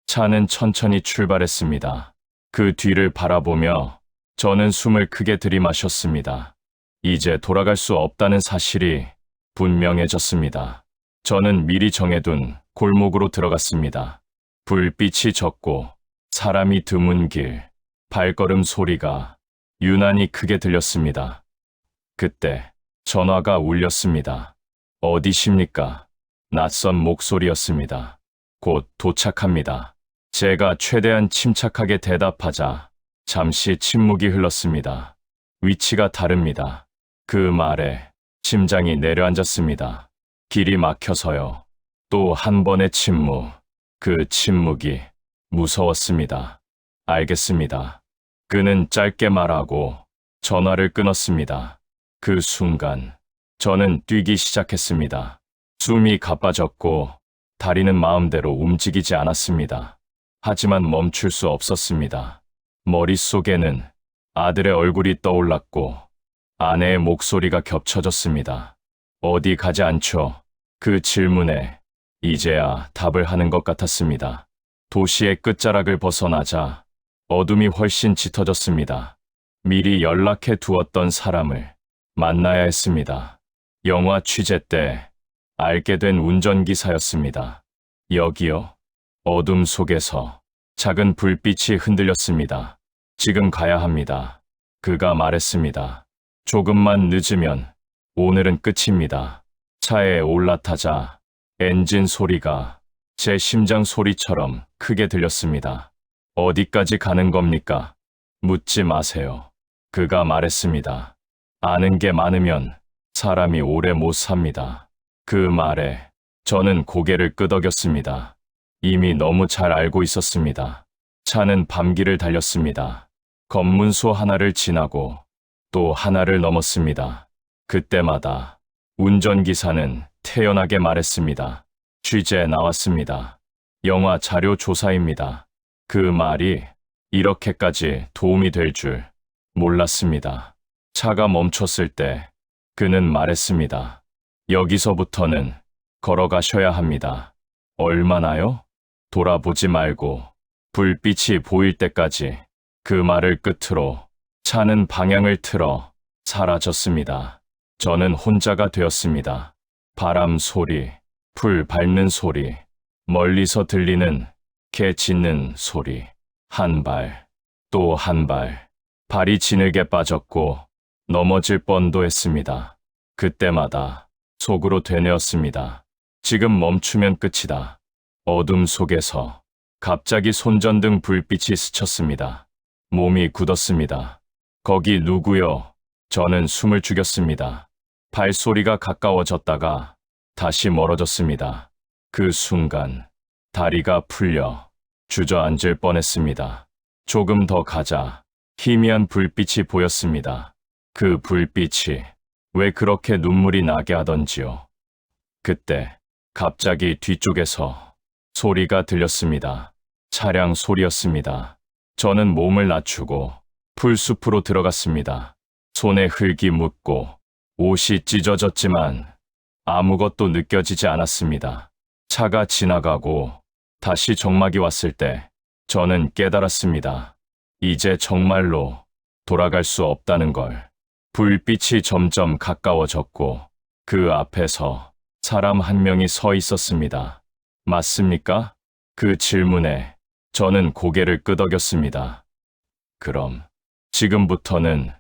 차는 천천히 출발했습니다. 그 뒤를 바라보며 저는 숨을 크게 들이마셨습니다. 이제 돌아갈 수 없다는 사실이 분명해졌습니다. 저는 미리 정해둔 골목으로 들어갔습니다. 불빛이 졌고 사람이 드문 길, 발걸음 소리가 유난히 크게 들렸습니다. 그때 전화가 울렸습니다. 어디십니까? 낯선 목소리였습니다. 곧 도착합니다. 제가 최대한 침착하게 대답하자 잠시 침묵이 흘렀습니다. 위치가 다릅니다. 그 말에 심장이 내려앉았습니다. 길이 막혀서요. 또 한 번의 침묵. 그 침묵이 무서웠습니다. 알겠습니다. 그는 짧게 말하고 전화를 끊었습니다. 그 순간 저는 뛰기 시작했습니다. 숨이 가빠졌고 다리는 마음대로 움직이지 않았습니다. 하지만 멈출 수 없었습니다. 머릿속에는 아들의 얼굴이 떠올랐고 아내의 목소리가 겹쳐졌습니다. 어디 가지 않죠? 그 질문에 이제야 답을 하는 것 같았습니다. 도시의 끝자락을 벗어나자 어둠이 훨씬 짙어졌습니다. 미리 연락해 두었던 사람을 만나야 했습니다. 영화 취재 때 알게 된 운전기사였습니다. 여기요. 어둠 속에서 작은 불빛이 흔들렸습니다. 지금 가야 합니다. 그가 말했습니다. 조금만 늦으면 오늘은 끝입니다. 차에 올라타자 엔진 소리가 제 심장 소리처럼 크게 들렸습니다. 어디까지 가는 겁니까? 묻지 마세요. 그가 말했습니다. 아는 게 많으면 사람이 오래 못 삽니다. 그 말에 저는 고개를 끄덕였습니다. 이미 너무 잘 알고 있었습니다. 차는 밤길을 달렸습니다. 검문소 하나를 지나고 또 하나를 넘었습니다. 그때마다 운전기사는 태연하게 말했습니다. 취재 나왔습니다. 영화 자료 조사입니다. 그 말이 이렇게까지 도움이 될 줄 몰랐습니다. 차가 멈췄을 때 그는 말했습니다. 여기서부터는 걸어가셔야 합니다. 얼마나요? 돌아보지 말고 불빛이 보일 때까지. 그 말을 끝으로 차는 방향을 틀어 사라졌습니다. 저는 혼자가 되었습니다. 바람 소리, 풀 밟는 소리, 멀리서 들리는 개 짖는 소리, 한 발, 또 한 발, 발이 지늘게 빠졌고 넘어질 뻔도 했습니다. 그때마다 속으로 되뇌었습니다. 지금 멈추면 끝이다. 어둠 속에서 갑자기 손전등 불빛이 스쳤습니다. 몸이 굳었습니다. 거기 누구요? 저는 숨을 죽였습니다. 발소리가 가까워졌다가 다시 멀어졌습니다. 그 순간 다리가 풀려 주저앉을 뻔했습니다. 조금 더 가자 희미한 불빛이 보였습니다. 그 불빛이 왜 그렇게 눈물이 나게 하던지요. 그때 갑자기 뒤쪽에서 소리가 들렸습니다. 차량 소리였습니다. 저는 몸을 낮추고 풀숲으로 들어갔습니다. 손에 흙이 묻고 옷이 찢어졌지만 아무것도 느껴지지 않았습니다. 차가 지나가고 다시 정막이 왔을 때 저는 깨달았습니다. 이제 정말로 돌아갈 수 없다는 걸. 불빛이 점점 가까워졌고 그 앞에서 사람 한 명이 서 있었습니다. 맞습니까? 그 질문에 저는 고개를 끄덕였습니다. 그럼 지금부터는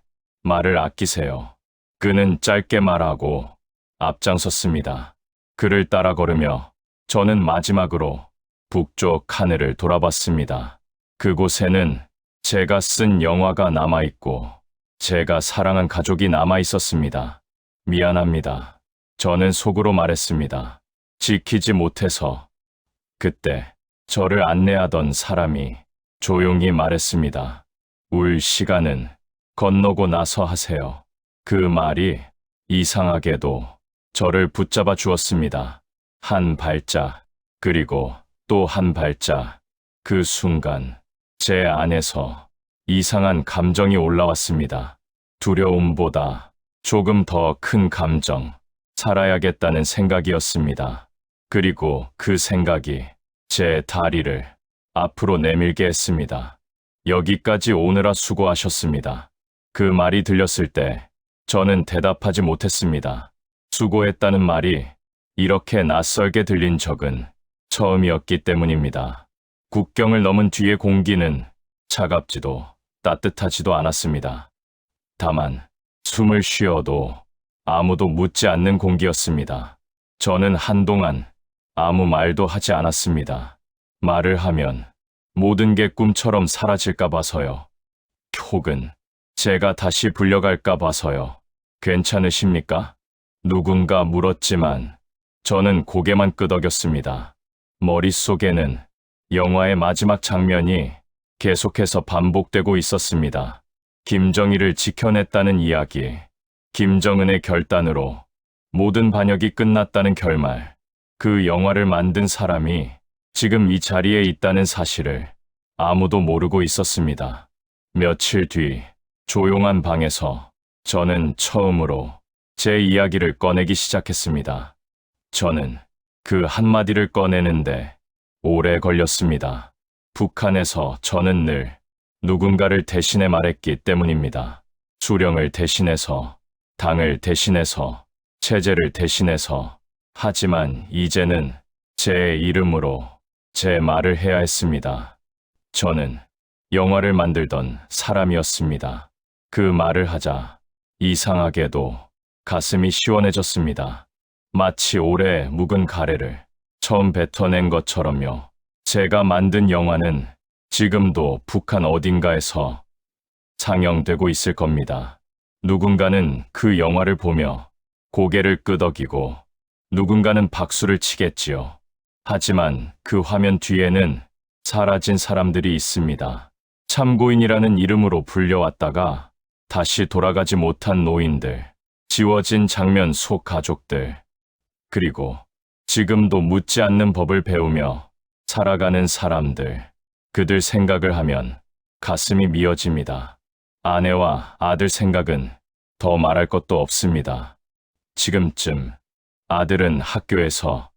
말을 아끼세요. 그는 짧게 말하고 앞장섰습니다. 그를 따라 걸으며 저는 마지막으로 북쪽 하늘을 돌아봤습니다. 그곳에는 제가 쓴 영화가 남아있고 제가 사랑한 가족이 남아있었습니다. 미안합니다. 저는 속으로 말했습니다. 지키지 못해서. 그때 저를 안내하던 사람이 조용히 말했습니다. 울 시간은 건너고 나서 하세요. 그 말이 이상하게도 저를 붙잡아 주었습니다. 한 발짝, 그리고 또 한 발짝. 그 순간 제 안에서 이상한 감정이 올라왔습니다. 두려움보다 조금 더 큰 감정, 살아야겠다는 생각이었습니다. 그리고 그 생각이 제 다리를 앞으로 내밀게 했습니다. 여기까지 오느라 수고하셨습니다. 그 말이 들렸을 때 저는 대답하지 못했습니다. 수고했다는 말이 이렇게 낯설게 들린 적은 처음이었기 때문입니다. 국경을 넘은 뒤의 공기는 차갑지도 따뜻하지도 않았습니다. 다만 숨을 쉬어도 아무도 묻지 않는 공기였습니다. 저는 한동안 아무 말도 하지 않았습니다. 말을 하면 모든 게 꿈처럼 사라질까 봐서요. 혹은 제가 다시 불려갈까 봐서요. 괜찮으십니까? 누군가 물었지만 저는 고개만 끄덕였습니다. 머릿속에는 영화의 마지막 장면이 계속해서 반복되고 있었습니다. 김정일을 지켜냈다는 이야기, 김정은의 결단으로 모든 반역이 끝났다는 결말, 그 영화를 만든 사람이 지금 이 자리에 있다는 사실을 아무도 모르고 있었습니다. 며칠 뒤 조용한 방에서 저는 처음으로 제 이야기를 꺼내기 시작했습니다. 저는 그 한마디를 꺼내는데 오래 걸렸습니다. 북한에서 저는 늘 누군가를 대신해 말했기 때문입니다. 수령을 대신해서, 당을 대신해서, 체제를 대신해서. 하지만 이제는 제 이름으로 제 말을 해야 했습니다. 저는 영화를 만들던 사람이었습니다. 그 말을 하자 이상하게도 가슴이 시원해졌습니다. 마치 오래 묵은 가래를 처음 뱉어낸 것처럼요. 제가 만든 영화는 지금도 북한 어딘가에서 상영되고 있을 겁니다. 누군가는 그 영화를 보며 고개를 끄덕이고 누군가는 박수를 치겠지요. 하지만 그 화면 뒤에는 사라진 사람들이 있습니다. 참고인이라는 이름으로 불려왔다가 다시 돌아가지 못한 노인들, 지워진 장면 속 가족들, 그리고 지금도 묻지 않는 법을 배우며 살아가는 사람들, 그들 생각을 하면 가슴이 미어집니다. 아내와 아들 생각은 더 말할 것도 없습니다. 지금쯤 아들은 학교에서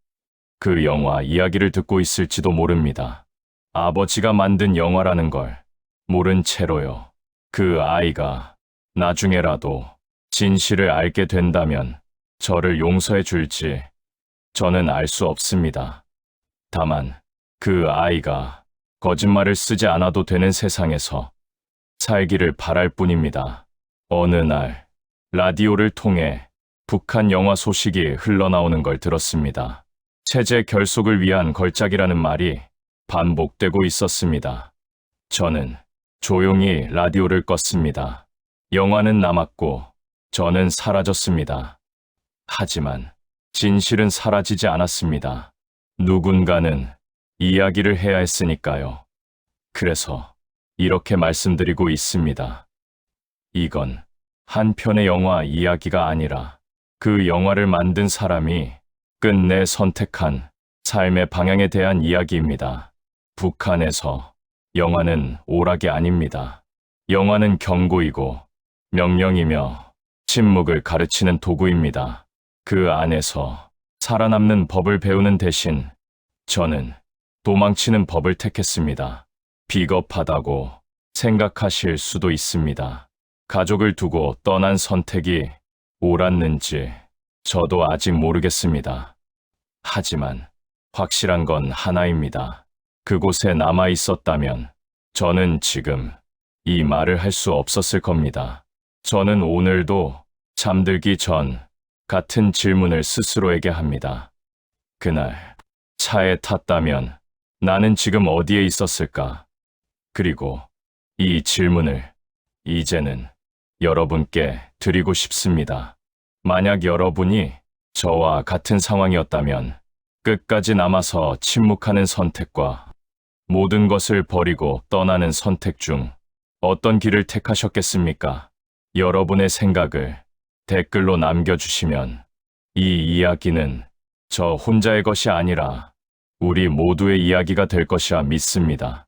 그 영화 이야기를 듣고 있을지도 모릅니다. 아버지가 만든 영화라는 걸 모른 채로요. 그 아이가 나중에라도 진실을 알게 된다면 저를 용서해 줄지 저는 알 수 없습니다. 다만 그 아이가 거짓말을 쓰지 않아도 되는 세상에서 살기를 바랄 뿐입니다. 어느 날 라디오를 통해 북한 영화 소식이 흘러나오는 걸 들었습니다. 체제 결속을 위한 걸작이라는 말이 반복되고 있었습니다. 저는 조용히 라디오를 껐습니다. 영화는 남았고 저는 사라졌습니다. 하지만 진실은 사라지지 않았습니다. 누군가는 이야기를 해야 했으니까요. 그래서 이렇게 말씀드리고 있습니다. 이건 한 편의 영화 이야기가 아니라 그 영화를 만든 사람이 끝내 선택한 삶의 방향에 대한 이야기입니다. 북한에서 영화는 오락이 아닙니다. 영화는 경고이고 명령이며 침묵을 가르치는 도구입니다. 그 안에서 살아남는 법을 배우는 대신 저는 도망치는 법을 택했습니다. 비겁하다고 생각하실 수도 있습니다. 가족을 두고 떠난 선택이 옳았는지 저도 아직 모르겠습니다. 하지만 확실한 건 하나입니다. 그곳에 남아 있었다면 저는 지금 이 말을 할 수 없었을 겁니다. 저는 오늘도 잠들기 전 같은 질문을 스스로에게 합니다. 그날 차에 탔다면 나는 지금 어디에 있었을까? 그리고 이 질문을 이제는 여러분께 드리고 싶습니다. 만약 여러분이 저와 같은 상황이었다면 끝까지 남아서 침묵하는 선택과 모든 것을 버리고 떠나는 선택 중 어떤 길을 택하셨겠습니까? 여러분의 생각을 댓글로 남겨주시면 이 이야기는 저 혼자의 것이 아니라 우리 모두의 이야기가 될 것이라 믿습니다.